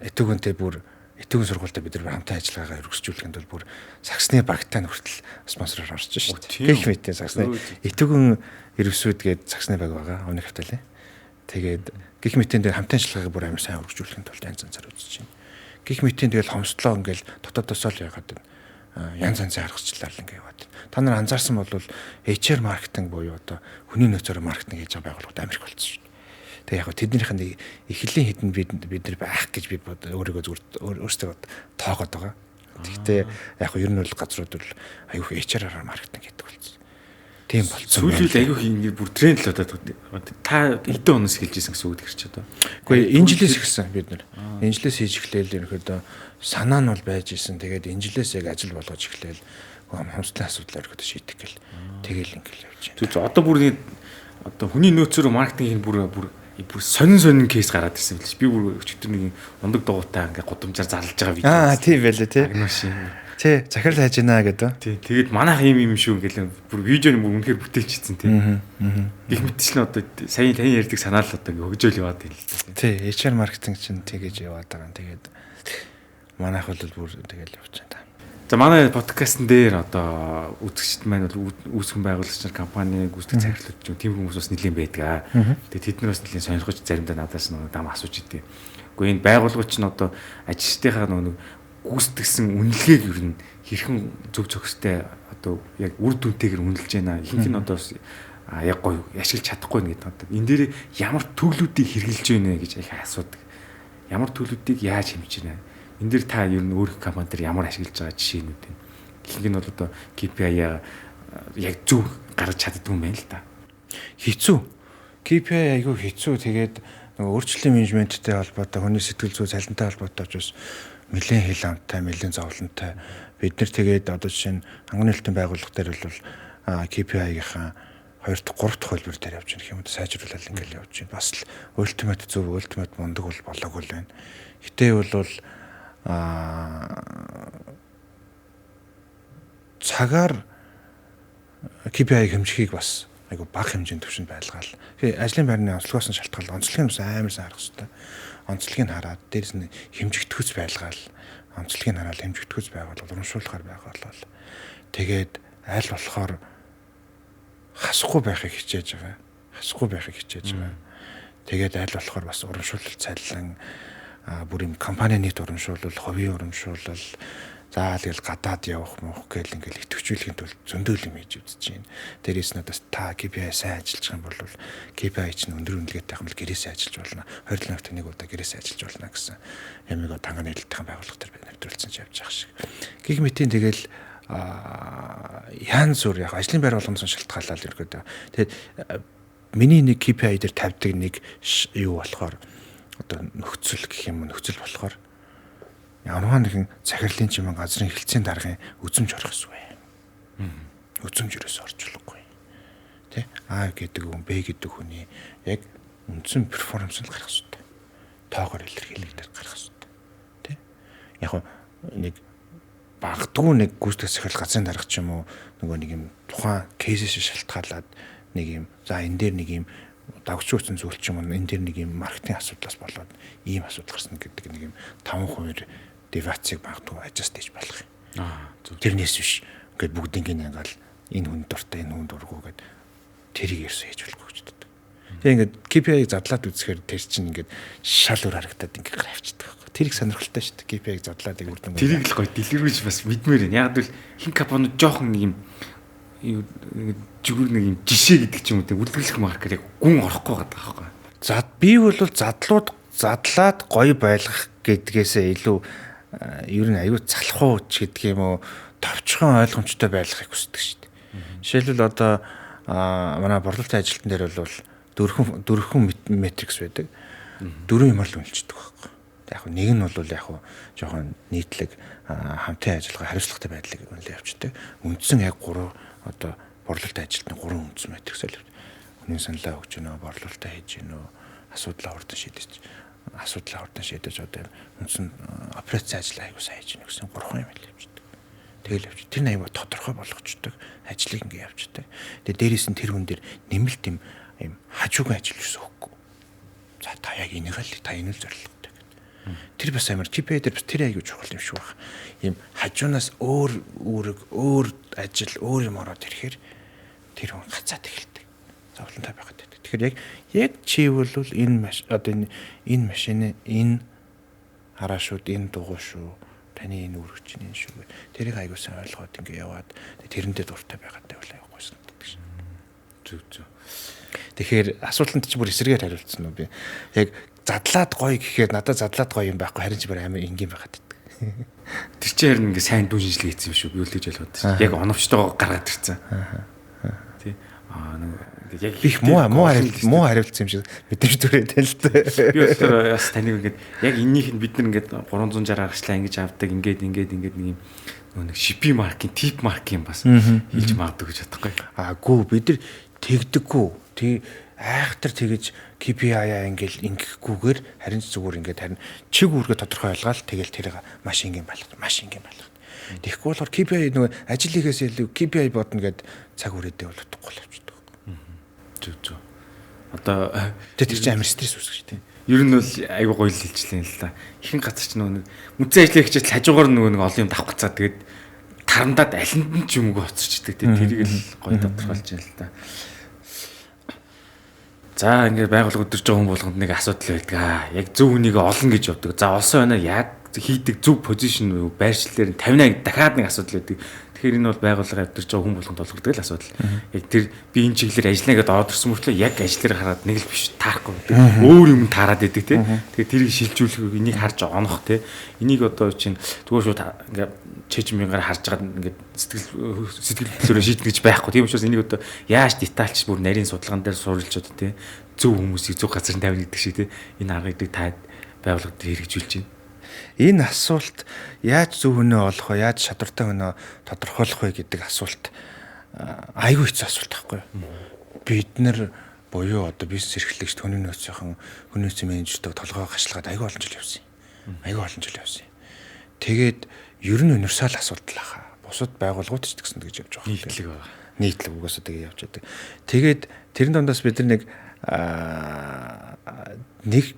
этүгэнтэй бүр этүгэн сургуультай бид нар хамтаа ажиллагаагаа өргөсжүүлэхэд бол бүр саксны багтаа хүртэл спонсороор орж шүү дээ. Гэх мэтийн саксны этүгэн эргэсүүд гээд саксны баг байгаа. Овны капитал. Тэгээд гэх мэтийн дээр хамтаа ажиллагаагаа бүр амар сайн өргөжүүлэхэд бол янз янзаар үзэж байна. Гэх мэтийн тэгэл хомсдлоо ингээл дотоодосоо л яагаад янз янзын аргачлалаар ингээ яваад. Та нар анзаарсан бол HR маркетинг буюу одоо хүний нөөцөөр маркетинг хийж байгаа байгууллагууд Америк болсон шүү дээ. Тэгээ яг тэднийх нь эхлэлийн хэдэн бид нар байх гэж би өөрийгөө зүгээр өөрсдөө тоогоод байгаа. Гэхдээ яг ер нь бол газрууд бол аюух HR-аар маркетинг гэдэг болсон. Тийм болцсон. Сүүлийн аюух ингэ бүр тренд л одоо та эдэн оноос эхэлж ирсэн гэсэн үг гэрч одоо. Үгүй энэ жилээс ихсэн бид нар. Энэ жилээс хийж эхлээл ерөнхийдөө санаа нь бол байж исэн. Тэгээд энэ жилээс яг ажил болгож эхлээл хомсдлын асуудал өргөдөж шийдэх гэл. Тэгэл ингээл явж байна. Тэгвэл одоо бүр одоо хүний нөөцөөр маркетинг бүр сонин кейс гараад ирсэн билээ. Би бүр өчигдөр нэг ундаг дугуйтай ингээ гудамжаар зарлж байгаа видео. Тийм байлээ тий. Машин. Тий, захирал хайж гинэ гэдэг. Тий, тэгээд манайх юм шүү гэл бүр видеоны бүр үнэхээр бүтээлчихсэн тий. Их мэтчлэн одоо саяын таны ярьдаг санаа л одоо ингээ хөгжөөл яваад байна л да. Тий, HR маркетинг чинь тэгэж яваад байгаа юм. Тэгээд манайх бол бүр тэгэл явж байна. За манай подкастн дээр одоо үзэгчд маань бол үүсгэн байгуулагч нар компани гүйцэтгэх захирлууд ч тийм хүмүүс бас нэлийн байдаг. Тэгээд тэд нар бас нэлийн сонирхож заримдаа надаас нэг дам асууж идэв. Гэхдээ энэ байгууллагч нь одоо ажилчдынхаа нэг гүйцэтгсэн үнэлгээг ер нь хэрхэн зөв зөвхөстэй одоо яг үр дүнтэйгээр үнэлж байна. Ихэнх нь одоо яг гоё ашиглаж чадахгүй нэг гэдэг. Энэ дээр ямар төглүүдийг хэрэгжилж байна гэж их асуудаг. Ямар төглүүдийг яаж хэмжиж байна? Энд дэр та ер нь өөрийн компани дээр ямар ашиглаж байгаа жишээнүүд вэ? Ихэнх нь бол одоо KPI-аа яг зөв гаргаж чаддгүй юм байна л да. Хэцүү. KPI айгүй хэцүү. Тэгээд нөгөө өөрчлөлийн менежменттэй холбоотой, хүний сэтгэл зүй цалинтай холбоотой ч бас нэлээд хил амттай, нэлээд зовлонтой. Бид нар тэгээд одоо жишээ нь ханган нээлтийн байгууллага дээр бол KPI-гийнхаа 2 дахь 3 дахь хөлбөр дээр явж байгаа юм. Сайжруулалт ингээл явж байна. Бас л ультимат зөв, ультимат мундаг бол болоогүй л байна. Гэтэ бол цагаар KPI хэмжихийг бас айгу бага хэмжээнд төвшөнд байлгаал. Тэгээ ажлын байрны онцлогоос нь шалтгаалаад онцлогийг бас амар сайн харах хэрэгтэй. Онцлогийг хараад дээрс нь хэмжигдэхүйц байлгаал. Онцлогийг хараад хэмжигдэхүйц байгуул, урамшуулахаар байгуулал. Тэгээд аль болохоор хасахгүй байхыг хичээж байгаа. Хасахгүй байхыг хичээж байгаа. Тэгээд аль болохоор бас урамшуулалт цайлан бүр юм компани нийт урамшуулал, хувийн урамшуулал, За тэгэл гадаад явах мөх гэл ингээл идэвхжүүлэхийн тулд зөндөл юм хийж үзэж байна. Дээрээс нь одоо та KPI сайн ажиллаж байгаа юм бол KPI чинь өндөр үнэлгээтэй хамт гэрээсээ ажиллаж болно. 27 ногт нэг удаа гэрээсээ ажиллаж болно гэсэн ямиг танганы хэлэлтийн байгууллага төр бид нэвтрүүлсэн ч явж байгаа шиг. Гэх мэтийн тэгэл яан зүр яг ажлын байр болгоноос шалтгаалаад ирэхэд тэгээд миний нэг KPI дээр тавьдаг нэг юу болохоор одоо нөхцөл гэх юм нөхцөл болохоор ямар нэгэн захирлын чимэн газрын хилцээний даргын үзэмж орох гэсэн. Үзэмж өрөөс орчлоггүй. Тэ? А гэдэг хүн, Б гэдэг хүний яг үндсэн перформанс нь гарах хэрэгтэй. Тоогоор илэрхийлэгдээд гарах хэрэгтэй. Тэ? Яг нэг багдгүй нэг гүйцэтгэх захирал газрын дарга ч юм уу нөгөө нэг юм тухайн кейсээс шалтгаалаад нэг юм за энэ дээр нэг юм давгчууцсан зүйл ч юм уу энэ дээр нэг юм маркетинг асуудлаас болоод ийм асуудал гарсан гэдэг нэг юм 5% девацийг багдгүй ажист хийж болох юм. Тэрнээс биш. Ингээд бүгднийг ингээл энэ хүн дуртай энэ хүн дурггүй гэд тэрийг ерөөсөө хийж болохгүй гэж боддог. Тэгээ ингээд KPI-г задлаад үзэхээр тэр чинь ингээд шал өр харагдаад ингээд графчдаг байхгүй. Тэрийг сонирхолтой шүү дээ. KPI-г задлаад яг үрдэн. Тэрийг л гоё дэлгэрүүлж бас мэдмээр байна. Яг л хин компаниуд жоохон нэг юм зүгээр нэг юм жишээ гэдэг ч юм уу тийм үлгэлэх маркер яг гүн орохгүй байгаа байхгүй. За би бол задлаад гоё байлгах гэдгээсээ илүү ер нь аюу залхуу ч гэдэг юм уу товчхон ойлгомжтой байлгахыг хүсдэг шүү дээ. Жишээлбэл одоо манай борлуулалтын ажилтан дээр бол дөрвөн метрикс байдаг. Дөрвөн юмар л үнэлждэг байхгүй. Яг нэг нь бол яг жоохон нийтлэг хамтын ажиллагаа хариуцлагатай байдлыг үнэлж явждаг. Үндсэн яг 3 одоо борлуулалтын ажилтны 3 үндсэн метриксэл хүний саналаа өгч гинөө, борлуулалтаа хийж гинөө, асуудлаа хурдан шийдэж одоо үндсэн операц ажил аягүй сайн хийж гинэ гэсэн 3 юм л явждаг. Тэгэл явж. Тэр аягүй тодорхой болгочдөг. Ажлыг ингэ явждаг. Тэгээ дээрээс нь тэр хүн дээр нэмэлт юм хажуугийн ажил юусэн өгөхгүй. За та яг энийг л та энэ л зорилготой гэдэг. Тэр бас амар KPI дээр бас тэр аягүй чухал юм шиг байна. Ийм хажуунаас өөр үүрэг, өөр ажил, өөр юм ороод ирэхээр тэр хүн гацаад эхэлдэг. Зовлонтой байгаад байдаг. Тэгэхээр яг чи бол энэ одоо энэ машины энэ хараашууд энэ дугуй шүү. Таны энэ үргэж чинь энэ шүү. Тэрийг аягүй сайн ойлгоод ингэ яваад тэрэндээ дуртай байгаадтай бол аягүй санагддаг шин. Зүг. Тэгэхээр асуултанд чи бүр эсрэгээр хариулсан уу би. Яг задлаад гоё гэхээр надад задлаад гоё юм байхгүй харин чи бүр амар энгийн байгаад байдаг. Тэр чинь харин ингээ сайн дүүн шинжилгээ хийсэн юм шүү. Би үл тэгж ойлгоод байна. Яг оновчтойгоо гаргаад ирсэн. Тий. Яг их муу хариулсан юм шиг мэдээж түрээд байна л та. Би болохоор бас таныг ингээд яг эннийх нь бид нар ингээд 360 аргачлаа ингэж авдаг ингээд нэг юм нэг шипи маркийн тип маркийн бас хийж магадгүй гэж бодохгүй. Гүү бид нар тэгдэггүй. Тэг айхтар тэгэж KPI-аа ингээл ингэхгүйгээр харин зүгээр ингээд харин чиг үүргээ тодорхой ойлгоод тэгэл тэрийг маш энгийн байлгах. Тэгэхгүй болохоор KPI нөгөө ажил хийхээс илүү KPI бодно гэд цаг үрээдээ бол утгагүй л авчдаг. Зүг. Одоо тэр чинь амар стресс үүсгэж тийм. Ер нь бол айгүй гоё л хэлжлээ л да. Ихэнх газар ч нөгөө үнцэн ажлын хичээл хажуугаар нөгөө нэг олон юм давхцаа тэгээд тарандаад алинд нь ч юмгүй хоцорчдаг тийм. Тэрийг л гоё тодорхойлж байна л да. За ингээд байгууллага өдөрж байгаа хүн болгонд нэг асуудал байдаг. Яг зөв үнийг олно гэж явдаг. За олсон байна яг хийдэг зөв позишн уу байршлаар 50 дахиад нэг асуудал байдаг. Тэгэхээр энэ бол байгууллага өдөрж байгаа хүн болгонд тулгардаг л асуудал. Яг тэр би энэ чиглэлээр ажиллана гэдээ ороод ирсэн мөртлөө яг ажлаараа хараад нэг л биш таарахгүй байдаг. Өөр юм таарад байдаг тийм. Тэгээд тэрийг шилжүүлэх энийг харж онох тийм. Энийг одоо чинь зүгээр шууд ингээд чэжмийнгээр харж байгаа ингээд сэтгэл хөдлөлөөр шийдэх гэж байхгүй. Тийм учраас энийг одоо яаж детальч бүр нарийн судалгаан дээр суурилж одоо тийм зөв хүмүүсийг зөв газар тавина гэдэг шиг тийм. Энэ аргыг та байгууллагад хэрэгжүүлж байна. Энэ асуулт яаж зөв өнөө олох вэ? Яаж шадартай өнөө тодорхойлох вэ гэдэг асуулт айгүй хэцүү асуулт байхгүй юу? Бид нар буюу одоо бизнес эрхлэгч хүний нөөцийн менежертэй толгой гашлагаад айгүй олон жил явсан. Тэгээд ер нь универсал асуудал хаа. Бусад байгууллагууд ч гэсэн тэгж явж байгаа. Нийтлэг угаасаа тэгээ явж байдаг. Тэгээд тэрэн дондоос бид нар нэг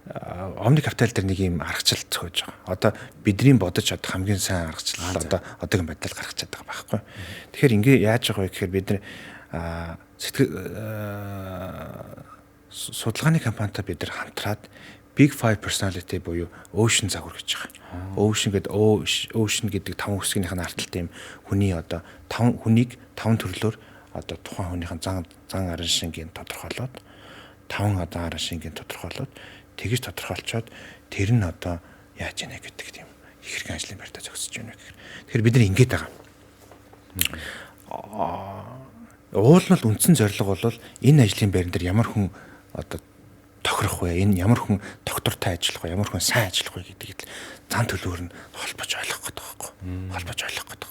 Omni Capital дээр нэг юм аргачлал зохиож байгаа. Одоо бидний бодож чадах хамгийн сайн аргачлал одоо одоогийн байдлаар гаргаж чаддаг байхгүй. Тэгэхээр ингээ яаж байгаа вэ гэхээр бид нар судалгааны компанитай бид нар хамтраад Big Five personality буюу Ocean загвар гэж байгаа. Ocean гэдэг Ocean гэдэг 5 үсгийнх нь арталт юм хүний одоо 5 хүнийг 5 төрлөөр одоо тухайн хүнийхэн зан арын шингийн тодорхойлоод 5 одоо арын шингийн тодорхойлоод тэгж тодорхойлцоод тэр нь одоо яаж яана гэдэг тийм их хэрэг ажлын байртаа зогсож байна гэх. Тэгэхээр бид нар ингэж байгаа. Уулнал үндсэн зорилго бол энэ ажлын байран дээр ямар хүн одоо тохирох вэ? Энэ ямар хүн доктортай ажиллах вэ? Ямар хүн сайн ажиллах вэ гэдгийг л зан төлөөр нь холбож ойлгох гэдэг байхгүй. Холбож ойлгох гэдэг.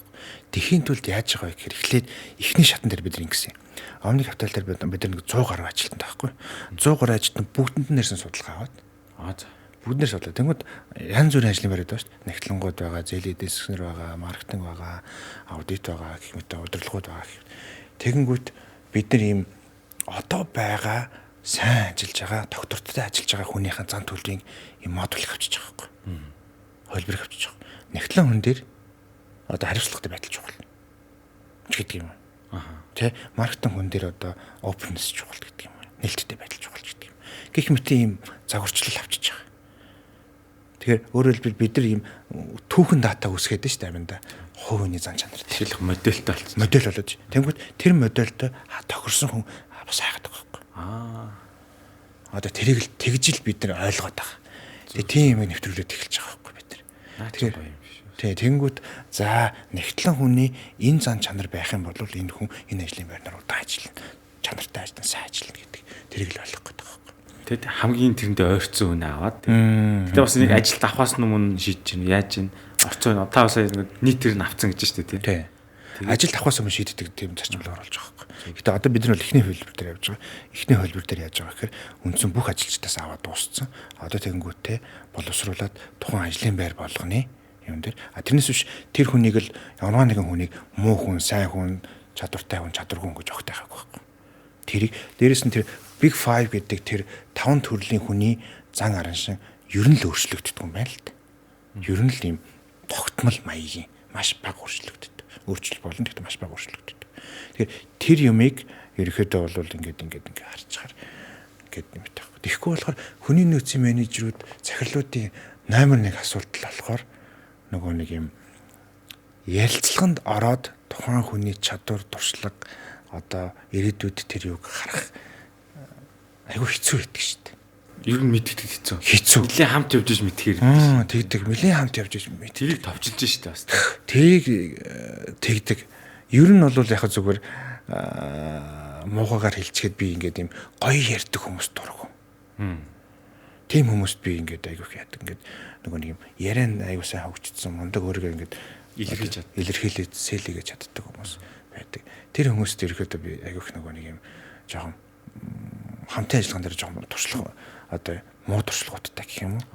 Тэхийн тулд яаж байгаа вэ гэхээр эхлээд эхний шатан дээр бид нар ингэсэн. Омны капитал дээр бид нар 100 гаруй ажилтнтай байхгүй. 100 гаруй ажилтнаа бүгдэнд нь нэрсэн судалгаа аваад. Бүгд нэр судлаа. Тэнгүүд янз бүрийн ажлын байр байдаг шүү дээ. Нягтлангууд байгаа, зээл эдэсгнэр байгаа, маркетинг байгаа, аудит байгаа гэх мэт удирдлагууд байгаа. Тэгэнгүүт бид нар ийм одоо байгаа сайн ажиллаж байгаа, доктортой ажиллаж байгаа хүнийхэн зан төлөвийн ийм модуль авчиж байгаа байхгүй. Хөлбөр авчиж байгаа. Нягтлан хүн дээр одоо хариуцлагатай байдал чухал. Гэдэг юм. Тэ маркетинг хүн дээр одоо опеннess чухал гэдэг юм. Нээлттэй байдал чухал гэдэг юм. Гэх мэт ийм загварчлал авчиж байгаа. Тэгэхээр өөрөөр хэлбэл бид нар ийм түүхэн дата үсгээд байна шүү дээ аминда. Хувийн зан чанар жишээлх модельтэй болсон. Модель болоод. Тэнгүүд тэр модельтэй тохирсон хүн бас хайгаад байгаа байхгүй. Одоо тэрийг л тэгжил бид нар ойлгоод байгаа. Тэгээ тийм юм нэвтрүүлээд эхэлж байгаа байхгүй бид нар. Тэгэхээр тэнгүүд за нэгтлэн хүний энэ зан чанар байх юм бол энэ хүн энэ ажлын байрнаар удаан ажиллана. Чанартай ажиллана, сайн ажиллана гэдэг. Тэрийг л ойлгох гэдэг байхгүй. Тэгэд хамгийн тэрэндээ ойрцсон хүн аваад. Гэтэ бас нэг ажилд авахаас өмнө шийдэж чинь яаж чинь орцоо та бас нийтээр нь авцсан гэж шүү дээ тий. Ажилд авахаас өмнө шийддэг тийм зарчмал оруулж байгаа байхгүй. Гэтэ одоо бид нар бол эхний хөлбөр дээр явж байгаа. Эхний хөлбөр дээр яаж байгаа гэхээр үндсэн бүх ажилчдаас аваад дууссан. Одоо тэгэнгүүтээ боловсруулад тухайн ажлын байр болгоны юм дээр. Тэрнээс биш тэр хүнийг л ямар нэгэн хүнийг муу хүн, сайн хүн, чадвартай хүн, чадваргүй хүн гэж огт хайхаагүй байхгүй. Тэрийг дээрэс нь тэр Big Five гэдэг тэр 5 төрлийн хүний зан арын шин ер нь л өөрчлөгддөг юм байна л да. Ер нь л ийм тогтмол маягийн маш бага өөрчлөгддөг. Өөрчлөлт болно гэхдээ маш бага өөрчлөгддөг. Тэгэхээр тэр юмыг ерөөхдөө бол ингээд харж чаар ингээд юм таахгүй. Тэгэхгүй болохоор хүний нөөцийн менежерүүд захирлуудын номер 1 асуудал болохоор нөгөө нэг юм ярилцлаганд ороод тухайн хүний чадвар, туршлага одоо ирээдүйд тэр юг харах айгүй хэцүү байдаг шүү дээ. Ер нь мэддэг хэцүү. Нэлийн хамт явж иж мэдхээр. Тэгдэг. Нэлийн хамт явж иж мэд. Тэрийг товчилж штэ бас. Тэгдэг. Ер нь бол яг зүгээр муухагаар хэлчихэд би ингээд юм гоё ярьдаг хүмүүс дургу. Тийм хүмүүст би ингээд айгүй яадаг. Ингээд нөгөө нэг юм яриан айгүй сайн хөгжчихсөн мундаг өөрийгөө ингээд илэрхийлээд сэлийгэж чаддаг хүмүүс байдаг. Тэр хүмүүст ирэхэд би айгүй нөгөө нэг юм жоохон хамтын ажиллагаан дээр жоохон туршлага одоо муу туршлагуудтай гэх юм уу.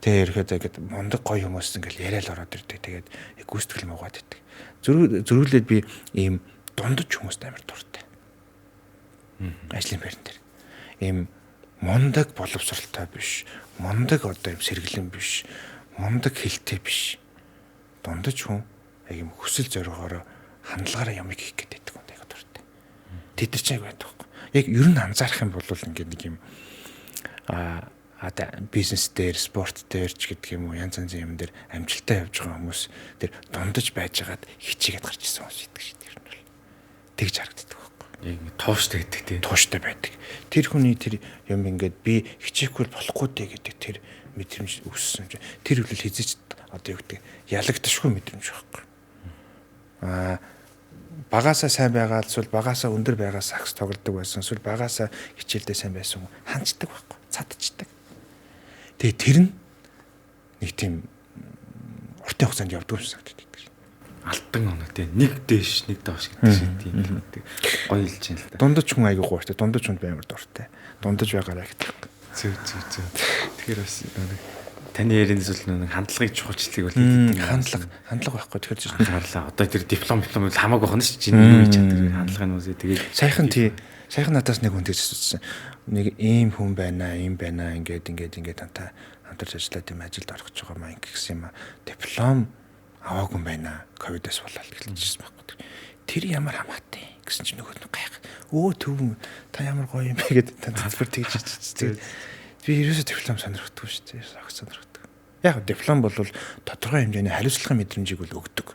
Тэгээ ирэхэд ингээд мундаг гоё хүмүүс ингээд яриад ороод ирдэг. Тэгээд гүйцэтгэл муугаад иддэг. Зөрүүлээд би ийм дундаж хүмүүст амар дуртай. Ажлын байран дээр. Ийм мундаг боловсралтай биш, мундаг одоо юм сэргэлэн биш, мундаг хэлтэй биш. Дундаж хүн яг юм хүсэл зоригоороо хандлагаараа ямыг хийх гэдэг юм даа дуртай. Тэд нар ч яг байдаг байхгүй. Яг ер нь анзаарах юм бол ингээд нэг юм бизнес дээр, спорт дээр ч гэдэг юм уу янз янзын юм дээр амжилттай явж байгаа хүмүүс тэр дундаж байжгаад хичээгээд гарч ирсэн хүмүүс идэг шүү дээ. Тэр нь тэгж харагддаг байхгүй. Яг тууштай гэдэг тийм. Тууштай байдаг. Тэр хүний тэр юм ингээд би хичээхгүй болохгүй дээ гэдэг тэр мэдрэмж өссөн. Тэр хөвлөл хизэж одоо юу гэдэг ялагдашгүй мэдрэмж байхгүй. Багаасаа сайн байгаа эсвэл багаасаа өндөр байгаа сакс тоглодог байсан эсвэл багаасаа хичээлдээ сайн байсан ханцдаг байхгүй. Цадчихдаг. Тэгээ тэр нь нэг тийм уртын хугацаанд явдаг юм шиг санагддаг. Алтан оног тийм нэг дээш нэг доош гэдэг шиг тийм гоё хэлж юм л да. Дундаж хүн аягүй гоортой. Дундаж хүнд баймар дуртай. Дундаж байгаараа гэдэг. Зөв. Тэгэхээр бас таны ярианаас бол нэг хандлагыг чухалчлыг бол хийдэг. Хандлага байхгүй. Тэгэхээр чинь харлаа. Одоо тэр диплом хамаагүй байна шүү дээ. Чиний юу хийж чаддаг хандлагын үсээ тэгээд сайхан надаас нэг хүн тэгж асуусан. Нэг ийм хүн байна, ийм байна ингээд хамтарч ажиллаад юм ажилд орох гэж байгаа маа ингэсэн юм а. Диплом аваагүй юм байна. Ковидос болоод гэлжсэн байхгүй. Тэр ямар хамаатай гэсэн чинь нөгөө нэг гайх. Өө төв та ямар гоё юм бэ гэдэг та зөвхөн тэгж Би ерөөсөө диплом сонирхдаггүй шүү дээ. Огт сонирхдаг. Яг диплом бол тодорхой хэмжээний хариуцлагын мэдрэмжийг бол өгдөг.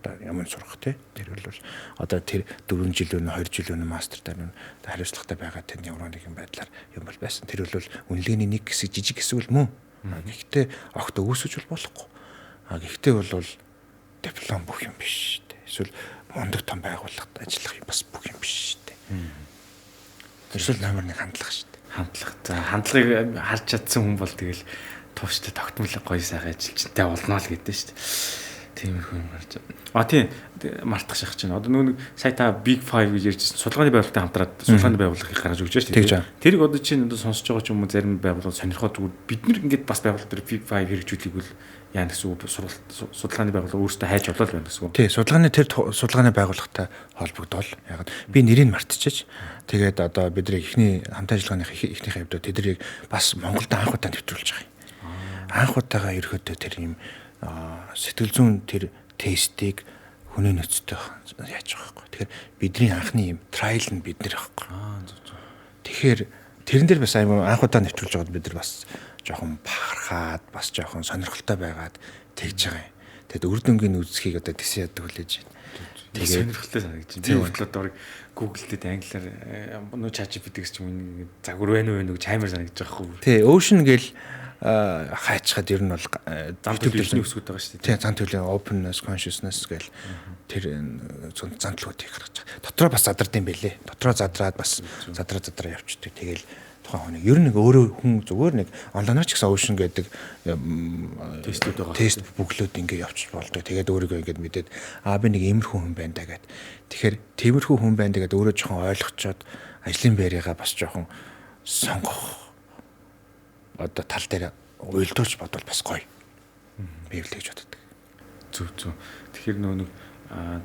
Одоо ямар сурах те. Тэр бол одоо тэр 4 жил өнө 2 жил өнө мастер дээр хариуцлагатай байгаа тэнд ямар нэгэн байдлаар юм бол байсан. Тэр бол үнэлгээний нэг хэсэг жижиг хэсэг бол мөн. Гэхдээ огт өгөөсөж бол болохгүй. Гэхдээ бол диплом бүх юм биш шүү дээ. Эсвэл мундаг том байгууллагад ажиллах юм бас бүх юм биш шүү дээ. Тэрсэл номер 1 хандлага шүү дээ. Хандлага. За хандлагыг харж чадсан хүн бол тэгэл тууштай тогтмол гоё сайхан ажилчтай болно л гэдэг шүү дээ. Тиймэрхүү юм гарч. Тийм мартах шах чинь. Одоо нэг сая та Big 5 гэж ярьжсэн судалгааны байгууллагатай хамтраад судалгааны байгууллагыг гаргаж өгч шүү дээ. Тэрийг одоо чинь одоо сонсож байгаа ч юм уу зарим байгууллага сонирхоод зүгээр бид нар ингээд бас байгууллага дээр Big 5 хэрэгжүүлэх бол яа гэсэн үг судалгааны байгууллага өөрөөсөө хайж болол байна гэсэн үг. Тий, судалгааны байгууллагатай холбогдвол яг би нэрийг мартчихэж тэгээд одоо бидний эхний хамт ажиллагааны эхнийхээ хэвдээ тэднийг бас Монголд анх удаа нэвтрүүлж байгаа юм. Анх удаага ерөөдөө тэр юм сэтгэл зүйн тэр тестийг хүний нөөцтэй яаж байгаа байхгүй. Тэгэхээр бидний анхны юм трайл нь бид нэр байхгүй. Тэгэхээр тэрэн дээр бас анх удаа нэвтрүүлж байгаад бид нар бас жоохон бахархаад бас жоохон сонирхолтой байгаад тэгж байгаа юм. Тэгэд үр дүнгийн үзхийг одоо тэсээ яд хүлээж байна. Тэгээд сонирхолтой санагдаж байна. Тийм бодлоо Google дээр англиар нөө ChatGPT гэж юм загвар байна уу гэж хаймар санагдаж байгаа хөө. Тий, Ocean гэл хайчхад ер нь бол зам төлөвлөсний өсгөд байгаа шүү дээ. Тийм, зам төлөвлөлийн openness, consciousness гэл тэр зандлуудыг гаргаж байгаа. Дотроо бас задардсан байлээ. Дотроо задраад бас задраа явчихдаг. Тэгэл тухайн хүнийг ер нь өөрөө хүн зүгээр нэг онлайнаар ч гэсэн Ocean гэдэг тестүүд байгаа. Тест бүглүүд ингээ явчих болдог. Тэгээд өөрийгөө ингээд мэдээд би нэг иймэрхүү хүн байна да гэд. Тэгэхээр тиймэрхүү хүн байна гэдэг өөрөө жоохон ойлгочоод ажлын байрыгаа бас жоохон сонгох одоо тал дээр уйлдуулж бодвол бас гоё. Би л гэж боддог. Зүг. Тэгэхээр нэг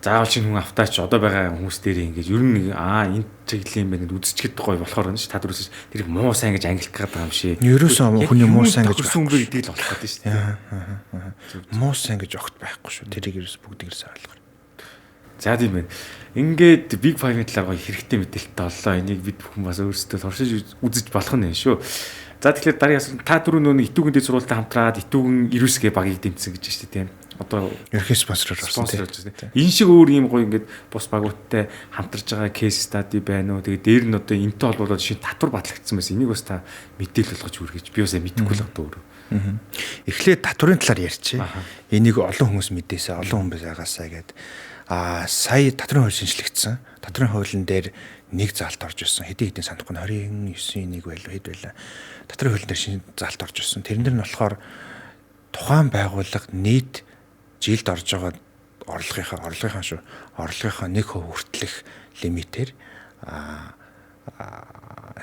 заавал чинь хүн автаач одоо байгаа хүмүүс дээр ингэж ер нь энэ чиглэлийн байна гэд үзчихэд гоё болохоор байна ш. Та дөрөс тэрийг муу сайн гэж ангилах гэдэг юм шиг. Ерөөсөө хүний муу сайн гэж хүн бэ гэдгийг л олох гэдэг ш. Муу сайн гэж огт байхгүй шүү. Тэрийг ерөөс бүгдийг л ойлгоо. За тийм байна. Ингээд Big 5-ын талаар гоё хэрэгтэй мэдээлэлтэй оллоо. Энийг бид бүхэн бас өөрсдөө туршиж үзэж болох нь шүү. За тэгэхээр дараагийн асуулт та дөрөв нөө итүүгийн дэд сургуультай хамтраад итүүгийн 9G багийг дэмжсэн гэж байна шүү дээ тийм. Одоо ерхий спонсороор байна. Энэ шиг өөр юм гоё ингээд бус багуудтай хамтарж байгаа кейс стади байна уу. Тэгээд дээр нь одоо энэтэй холбоотой шинэ татвар батлагдсан байсан. Энийг бас та мэдээлэл болгож үргэж би бас мэдэхгүй л одоо өөрөө. Эхлээд татварын талаар ярьчих. Энийг олон хүмүүс мэдээсээ олон хүн байгаасаа гэдэг. Сая татрын хууль шинжлэгдсэн. Татрын хуулийн дээр нэг заалт орж ирсэн. Хэдийн санахгүй 29-ийн 1 байлаа хэд байлаа. Татрын хуулийн дээр шинэ заалт орж ирсэн. Тэрэн дээр нь болохоор тухайн байгууллага нийт жилд орж байгаа орлогынхаа 1% хүртэлх лимитээр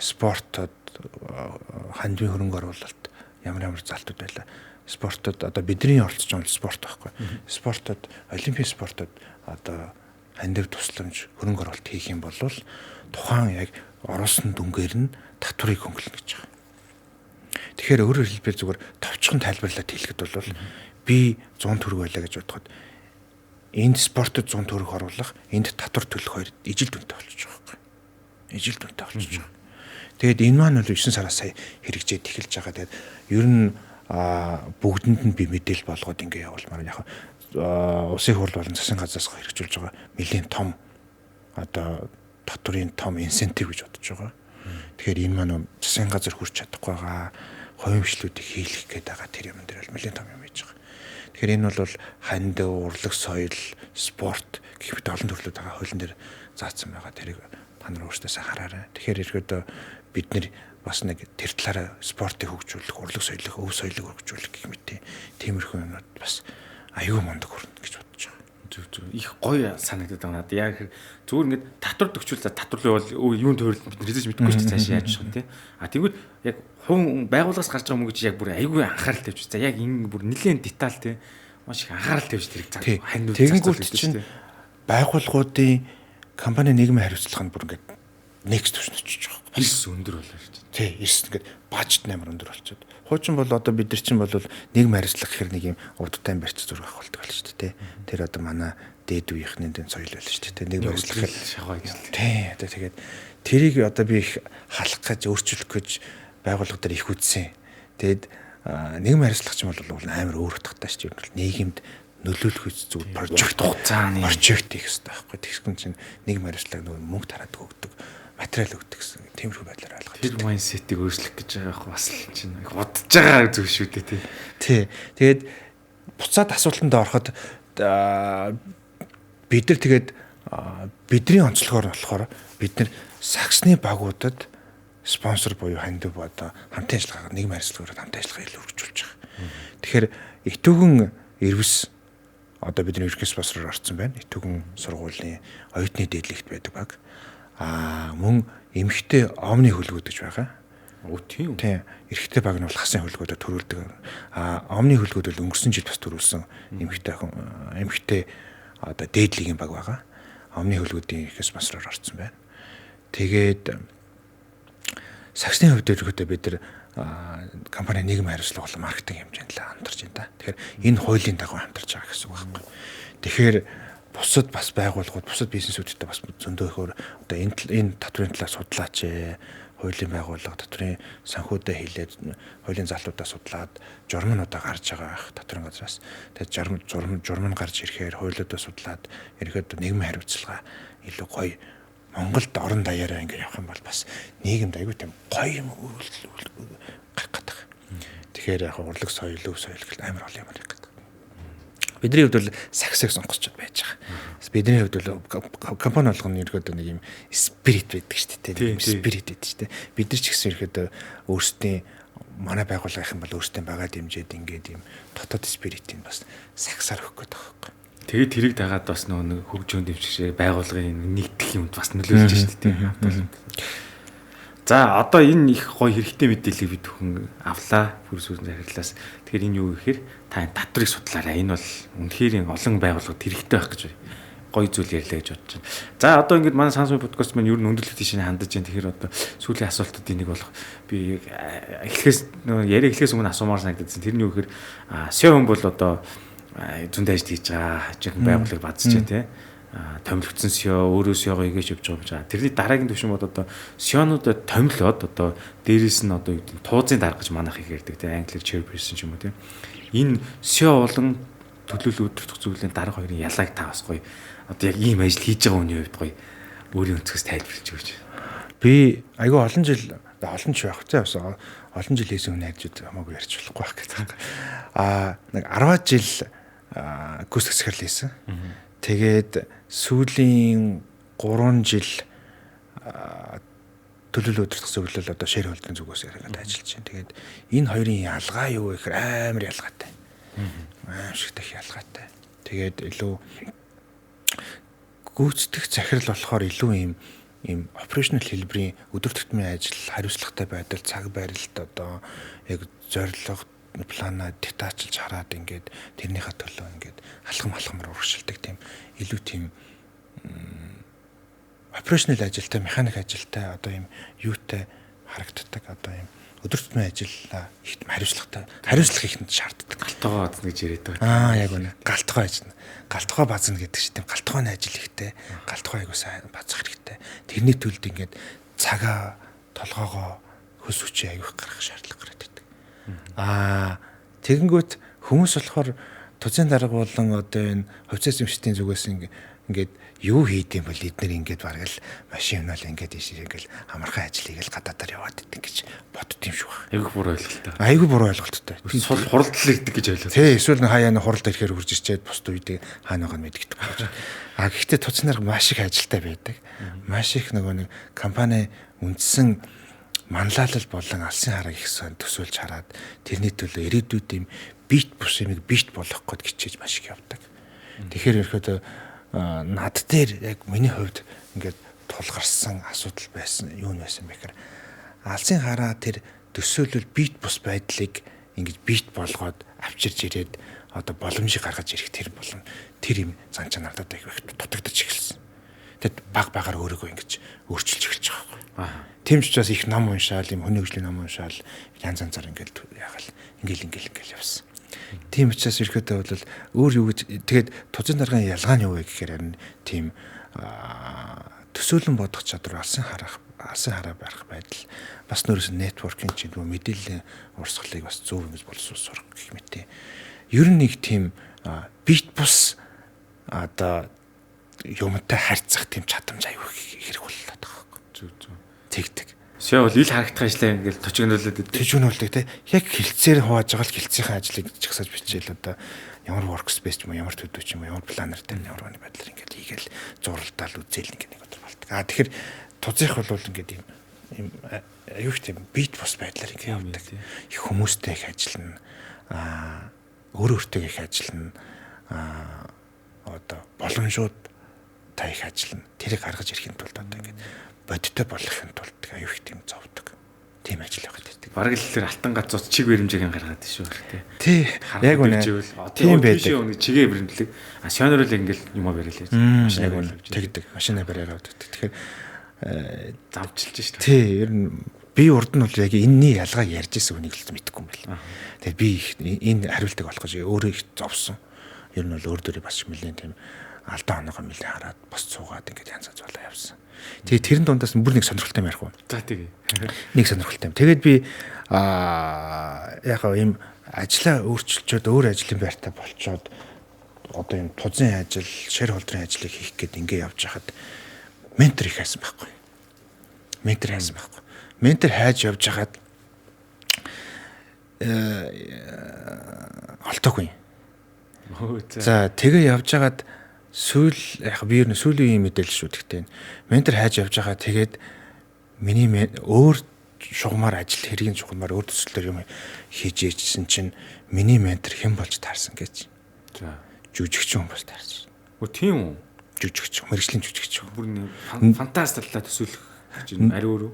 спортод хандивын хөрөнгө оруулалт ямар залтууд байлаа. Спортод одоо бидний оролцож байгаа спорт байхгүй. Спортод олимпийн спортод одоо хандив тусламж хөрөнгө оруулалт хийх юм бол тухайн яг оруулсан дүнгээр нь татварыг хөнгөлнө гэж байгаа. Тэгэхээр өөрөөр хэлбэл зүгээр товчхон тайлбарлаад хэлэхэд бол би 100 төгрөг байлаа гэж бодоход энд спортод 100 төгрөг оруулах, энд татвар төлөх хоёр ижил дүнтэй болчихж байгаа байхгүй. Ижил дүнтэй болчихж байгаа. Тэгээд энэ маань бол 9 сараас сая хэрэгжээд эхэлж байгаа. Тэгээд ер нь бүгдэнд нь би мэдээлэл болгоод ингэ явуулмаар яг улсын хурл болон засгийн газраас хэрэгжүүлж байгаа нэлийн том одоо татварын том инсентив гэж бодож байгаа. Тэгэхээр энэ маань засгийн газар хүрч чадахгүй байгаа хувимшлуудыг хийлгэх гээд байгаа тэр юм дээр бол нэлийн том юм хийж байгаа. Тэгэхээр энэ бол хандив, урлаг, соёл, спорт гэх мэт олон төрлүүд байгаа хуулийн дээр заасан байгаа. Тэрийг та нар өөрсдөөсөө хараарай. Тэгэхээр ерөөдөө бид нэр бас нэг тэр талаараа спортыг хөгжүүлэх, урлаг соёлыг, өв соёлыг хөгжүүлэх гэх мэт тиймэрхүү юмнууд бас аюу мундаг хүрнэ гэж бодож байгаа. Зүг. Их гоё санагдаад байгаа надад. Яг зүгээр ингээд татвар төгчүүл за татварлын бол юунд тойрол бид нэрэж мэдэхгүй ч цаашаа яаж байгаа тийм. Тэгвэл яг хүн байгууллагаас гарч байгаа мөнгө чи яг бүр аюу анхаарал тавьж. За яг энэ бүр нэлээд деталь тийм. Маш их анхаарал тавьж тэрийг хань үйл тэгэнгүүт чинь байгууллагуудын компани нийгмийн хариуцлага нь бүр ингээд next төвшөнд очиж байгаа. Эрс өндөр болоо шүү дээ. Тий, эрс ингээд бажет амар өндөр болчиход. Хуучин бол одоо бид нар чинь бол нийгмийн хариуцлага гэхэр нэг юм удаатай барьц зураг авах болдог л шүү дээ. Тэр одоо манай дээд үеийнхний дэнд соёл байл шүү дээ. Нийгмийн хариуцлага шахаа гэж. Тий, одоо тэгээд тэрийг одоо би их халах гэж өөрчлөх гэж байгууллага дээр их үзсэн. Тэгээд нийгэм хариуцлага ч юм бол амар өөр утгатай шүү дээ. Нийгэмд нөлөөлөх зүйл прожект хугацааны прожект хийх хэрэгтэй байхгүй. Тэгсэн чинь нийгэм хариуцлага нөгөө мөнгө тараадаг өгдөг, материал өгдөг гэсэн тиймэрхүү байдлаар ойлгоод. Тэр майндсетийг өөрчлөх гэж байгаа байх бас чинь их удаж байгаа зүйл шүү дээ тий. Тий. Тэгээд буцаад асуултанд ороход бид нар тэгээд бидний онцлогоор болохоор бид нар саксны багуудад спонсор буюу хандив одоо хамтын ажиллагаа нийгмийн харилцаагаар хамтын ажиллагаа илүү хөгжүүлж байгаа. Тэгэхээр Итүгэн Эрвэс одоо бидний ерөнхий спонсороор орсон байна. Итүгэн сургуулийн оюутны дээдлэгт байдаг баг. Мөн эмэгтэй омны хөлгүүд гэж байгаа. Оо тийм. Тийм. Эрэгтэй баг нь бол хасын хөлгүүдэд төрүүлдэг. Омны хөлгүүд бол өнгөрсөн жил бас төрүүлсэн эмэгтэй одоо дээдлийн баг байгаа. Омны хөлгүүдийн ерөнхий спонсороор орсон байна. Тэгээд саксны хувьд ерөөдөө бид нар компани нийгмийн хариуцлага болон маркетинг хэмжээнд л хамтарч байна да. Тэгэхээр энэ хуулийн дагуу хамтарч байгаа гэсэн үг байхгүй. Тэгэхээр бусад бас байгууллагууд, бусад бизнесүүдтэй бас зөндөө ихөр одоо энэ татврын талаар судлаач, хуулийн байгууллага татврын санхүүдэд хэлээд хуулийн залуудаа судлаад журмнуудаа гарч байгаа байх татврын газраас. Тэгээд журм гарч ирэхээр хуулиудаа судлаад ерөөдөө нийгмийн хариуцлага илүү гоё Монголд орон даяараа ингэ явах юм бол бас нийгэмд аягүй тийм гоё юм гарах гэдэг. Тэгэхээр яг урлаг соёл, өв соёл гэл амар олон юм гарах гэдэг. Бидний хувьд бол саксыг сонгосчод байж байгаа. Бидний хувьд бол компани болгоны ерөөдөө нэг юм спирит байдаг шүү дээ. Спирит байдаг шүү дээ. Бид нар ч гэсэн ерөөдөө өөрсдийн манай байгууллага юм бол өөрсдийн байгаа дэмжээд ингээд юм дотоод спиритийг бас саксаар өгөх гэдэг байхгүй. Тэгээд тэрийг дагаад бас нөгөө хөгжөөн дэвшигчээ байгууллагын нэгдэх юмд бас нөлөөлж шүү дээ. За одоо энэ их гоё хэрэгтэй мэдээллийг бид бүхэн авлаа. Бүрсүүрэн захирлаас. Тэгэхээр энэ юу гэхээр та татрыг судлаарай. Энэ бол үнэхээр олон байгууллагад хэрэгтэй байх гэж гоё зүйл ярьлаа гэж бодож байна. За одоо ингээд манай Сансуй подкаст маань ер нь өндөрлөлт тийш хандаж байна. Тэгэхээр одоо сүүлийн асуултуудын нэг болох би яриа эхлэхээс өмнө асуумаар санагдсан. Тэр нь юу гэхээр SEO хүн бол одоо зөндөө ажил хийж байгаа жинхэнэ байгууллагыг бадж чаа тий. Томилогдсон SEO өөрөө SEO-го игэж явж байгаа. Тэрний дараагийн түвшин бод одоо SEO-нуудад томилоод одоо дээрээс нь одоо туузын дарга гэж манайх их ярьдаг тий. Англиар chairperson ч юм уу тий. Энэ SEO болон төлөөлөл өдөртөх зүйлийн дарга хоёрын ялгааг та бас гоё одоо яг ийм ажил хийж байгаа хүний хувьд гоё өөрийн өнцгөөс тайлбарлаж өгч. Би айгүй олон жил явах цаа бас олон жил хийсэн хүн найзууд хамаагүй ярьж болохгүй байх гэдэг. Нэг 10 жил гүйцэтгэх захирал хийсэн. Тэгээд сүүлийн 3 жил төлөөлөл өдөртөх зөвлөл одоо шэр холдгийн зүгээс яриад ажиллаж байна. Тэгээд энэ хоёрын ялгаа юу гэхээр амар ялгаатай. Аимшигтай ялгаатай. Тэгээд илүү гүйцэтгэх захирал болохоор илүү ийм operational хэлбэрийн өдөр тутмын ажил, хариуцлагатай байдал, цаг барилт одоо яг зорилго плана детачилж хараад ингээд тэрнийхээ төлөө ингээд алхамаар урагшилдаг тийм илүү тийм operational ажилтай, механик ажилтай одоо ийм юутай харагддаг одоо ийм өдөр тутмын ажиллаа их хариуцлага ихэнд шаарддаг. Галтгоо базна гэж яриад байгаа. Яг үнэ. Галтгоо ажна. Галтгоо базна гэдэг чинь тийм галтгооны ажил ихтэй, галтгоо айгуу сайн базах хэрэгтэй. Тэрний төлд ингээд цагаа, толгоогоо, хөс хүчээ аяух гаргах шаардлага гараад байдаг. Тэгэнгүүт хүмүүс болохоор тузын дарга болон одоо энэ хувьцас эмчтийн зүгээс ингээд юу хийдэм бол эднэр ингээд бараг л машин унал ингээд ийшээ ингээд амархан ажлыг л гадаадаар яваад идэг гэж бодд юм шиг байна. Айгүй буруу ойлголттой. Айгүй буруу ойлголттой. Сул хуралдал ирдэг гэж ойлоо. Тий, эсвэл хаяа хуралд ирэхээр хурж ирчээд бусд үедээ хаана байгааг мэддэг гэж. Гэхдээ тузын дарга маш их ажилтай байдаг. Маш их нэг компани үндсэн манлайлал болон алсын хараг их төсөөлж хараад тэрний төлөө ирээдүйд юм бит бус юмыг бит болгох гээд хичээж маш их явдаг. Тэгэхээр ерөөдөө над дээр яг миний хувьд ингээд тулгарсан асуудал байсан юу нь байсан бэ гэхээр алсын хараа тэр төсөөлөл бит бус байдлыг ингээд бит болгоод авчирж ирээд одоо боломжийг гаргаж ирэх тэр болон тэр юм зан чанартаа их дутагдаж эхэлсэн. Тэгэд баг багаар өөрийгөө ингэж өөрчилж эхэлж байгаа юм. Тийм ч бас их ном уншаал, юм хүний хөгжлийн ном уншаал янз янзаар ингээд ягаал ингээл явсан. Тийм учраас ирэхэд бол өөр юу гэж тэгээд тузын даргын ялгаа нь юу вэ гэхээр харин тийм төсөөлөн бодох чадвар, алсын хараа барих байдал, бас нөөрэс networking ч гэдэг мэдээллийн урсгалыг бас зөв ингэж боловсруулах гэх мэт. Ер нь нэг тийм бит бус одоо юмтай харьцах тийм чадамж аюу хэрэг боллоо таахгүй. Зүг. Тэгдэг. Шээ бол ил харагдах ажлаа ингээл төчгнүүлээд төчгнүүлдэг те. Яг хилцээр хувааж байгаа л хилцээхэн ажлыг чагсааж бичээл одоо ямар workspace ч юм уу, ямар төдөө ч юм уу, ямар планер дээр ямар нэг байдлаар ингээл хийгээл зуралдаал үзээл нэг өдөр болдог. Тэгэхээр тузих бол ингээд юм аюу их тийм бит бус байдлаар ингээд явдаг. Их хүмүүстэй их ажиллана. Өөр өөртөө их ажиллана. Одоо боломжууд та их ажиллана. Тэрийг гаргаж ирэхин тулд одоо ингээд бодиттой болохын тулд аюу их тийм зовдөг. Тийм ажил байгаад байдаг. Бараг л тэр алтан газууц чиг баримжаагийн гаргаад шүү хэрэгтэй. Тий. Яг үнэ. Тийм байдаг. Чигээ баримтлаг. Шонор л ингээл юм барилээ. Машинаа барилж тэгдэг. Машинаа бариараа өгдөг. Тэгэхээр завчилж шүү. Тий. Ер нь би урд нь бол яг энэний ялгааг ярьж ирсэн хүнийг л мэдэхгүй юм байна. Тэгэхээр би энэ хариултыг олох гэж өөрөө их зовсон. Ер нь бол өөр дөрөө бас нэлээд тийм алдаа оноогоо нэлээд хараад бос цуугаад ингээд янз янз болоо явсан. Тэгээ тэрэн дундаас бүр нэг сонирхолтой юм ярих уу? За тэгээ. Нэг сонирхолтой юм. Тэгээд би яг ийм ажлаа өөрчилчөөд өөр ажлын байртаа болчоод одоо ийм тузын ажил, шэр холдрын ажлыг хийх гээд ингээд явж хахад ментор их хайсан байхгүй. Ментор хайж явж хахад олтоогүй. За тэгээ явж хагаад би ер нь сүүлийн мэдээлэл шүү гэхдээ ментор хайж явж байгаа тэгээд миний өөр шугамар ажил хэргийн шугамар өөр төслөөр юм хийж ээжсэн чинь миний ментор хэн болж таарсан гэж. За жүжигчин хүн болж таарсан. Өө тийм үү? Жүжигчин, мэрэгжлийн жүжигчин. Бүр нэг фантаст талаа төсөөлөх гэж ари өөрөө.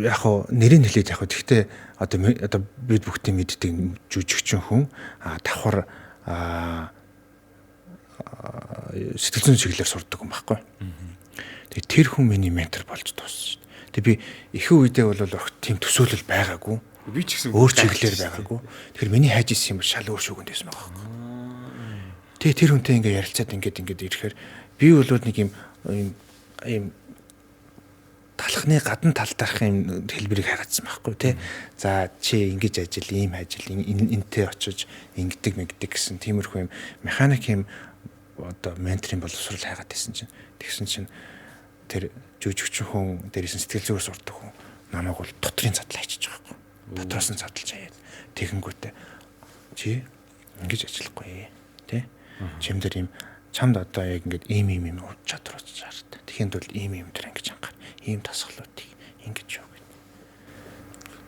Яг хоо нэрийг хэлээд яг хоо гэхдээ одоо бид бүгдийн мэддэг жүжигчин хүн давхар сэтгэл зүйн чиглэлээр сурдаг юм байхгүй. Тэгээ тэр хүн миний ментор болж дууссан шүү дээ. Тэгээ би ихэнх үедээ бол огт тийм төсөөлөл байгаагүй. Би ч гэсэн өөр чиглэлээр байгаагүй. Тэгэхээр миний хайж исэн юм шал өөр шүүгэнд байсан байгаа байхгүй. Тэгээ тэр хүнтэй ингээ ярилцаад ингээд ирэхээр би бол нэг юм талхны гадна тал дарах юм хэлбэрийг хараадсан байхгүй тий. За чи ингэж ажил, ийм ажил, энтэй очиж ингэдэг гэсэн тиймэрхүү юм механик юм одоо менторын боловсрол хайгаад байсан чинь тэгсэн чинь тэр жүжигчин хүн дээрээс сэтгэл зүйр сурдаг хүн намайг бол дотрын задлаа хийчих жоохгүй. Дотроос нь задлж хаяад тэгэнгүүтээ чи ингэж ажиллахгүй тий. Чимдэр юм чамд одоо яг ингэж ийм чадвар очиж хараад. Тэхийн тул ийм төр ингэж ангаар. Ийм тасгалуудыг ингэж яв гэдэг.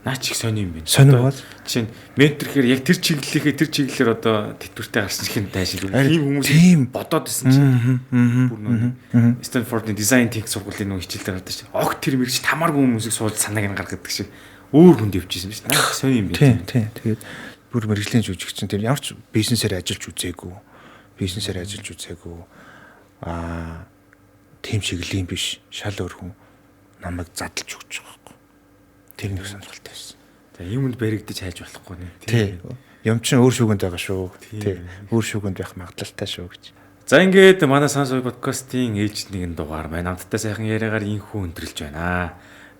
Наа чи их сони юм байна. Сонирхол. Жишээ нь ментор гэхээр яг тэр чиглэлээр одоо тэтгэвртэй гарсан чинь таашил. Ийм хүмүүс бодоод исэн чинь. Бүр нөө Stanford-ийн design tech сургуулийн нөө хичээлээр гардаг чинь. Огт тэр мэрэгч тамааргүй хүмүүсийг суулж санааг нь гаргадаг шиг өөр хүнд явчихсан биз. Наа их сони юм байна. Тийм. Тэгээд бүр мэрэгжлийн жүжигчин тэр ямар ч бизнесээр ажиллаж үзээгүй. Тийм чиглэлийн биш. Шал өөр хүн намайг задлж өгч байгаа байхгүй. Тэр нэг сонирхолтой байсан. За юмд баригдаж хайж болохгүй нэ. Тий. Юм чин өөр шүүгэнд байгаа шүү. Тий. Өөр шүүгэнд байх магадлалтай шүү гэж. За ингээд манай Сансой подкастын ээлж нэгэн дугаар байна. Намттай сайхан яриагаар инхүү өндөрлж байна.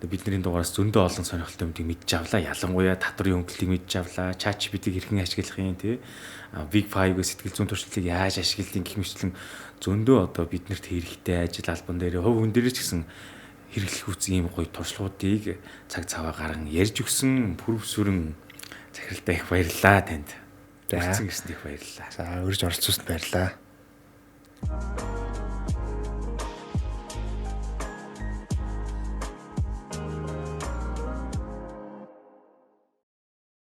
Бидний дугаараас зөндөө олон сонирхолтой юмдыг мэдж авлаа. Ялангуяа татврын хөнгөлөлтийг мэдж авлаа. ChatGPT-г хэрхэн ашиглах юм тий. Big 5-ыг сэтгэл зүйн туршлагыг яаж ашиглах гэх мэтлэн зөндөө одоо биднэрт хэрэгтэй ажил албан дээр хувь хүн дээр ч гэсэн хэрэглэх үс ийм гоё туршлагуудыг цаг цаваа гаран ярьж өгсөн пүрвсүрэн захиралтай их баярлалаа танд. За ирсэн гэсэнд их баярлалаа. За урьж оролцсонд баярлалаа.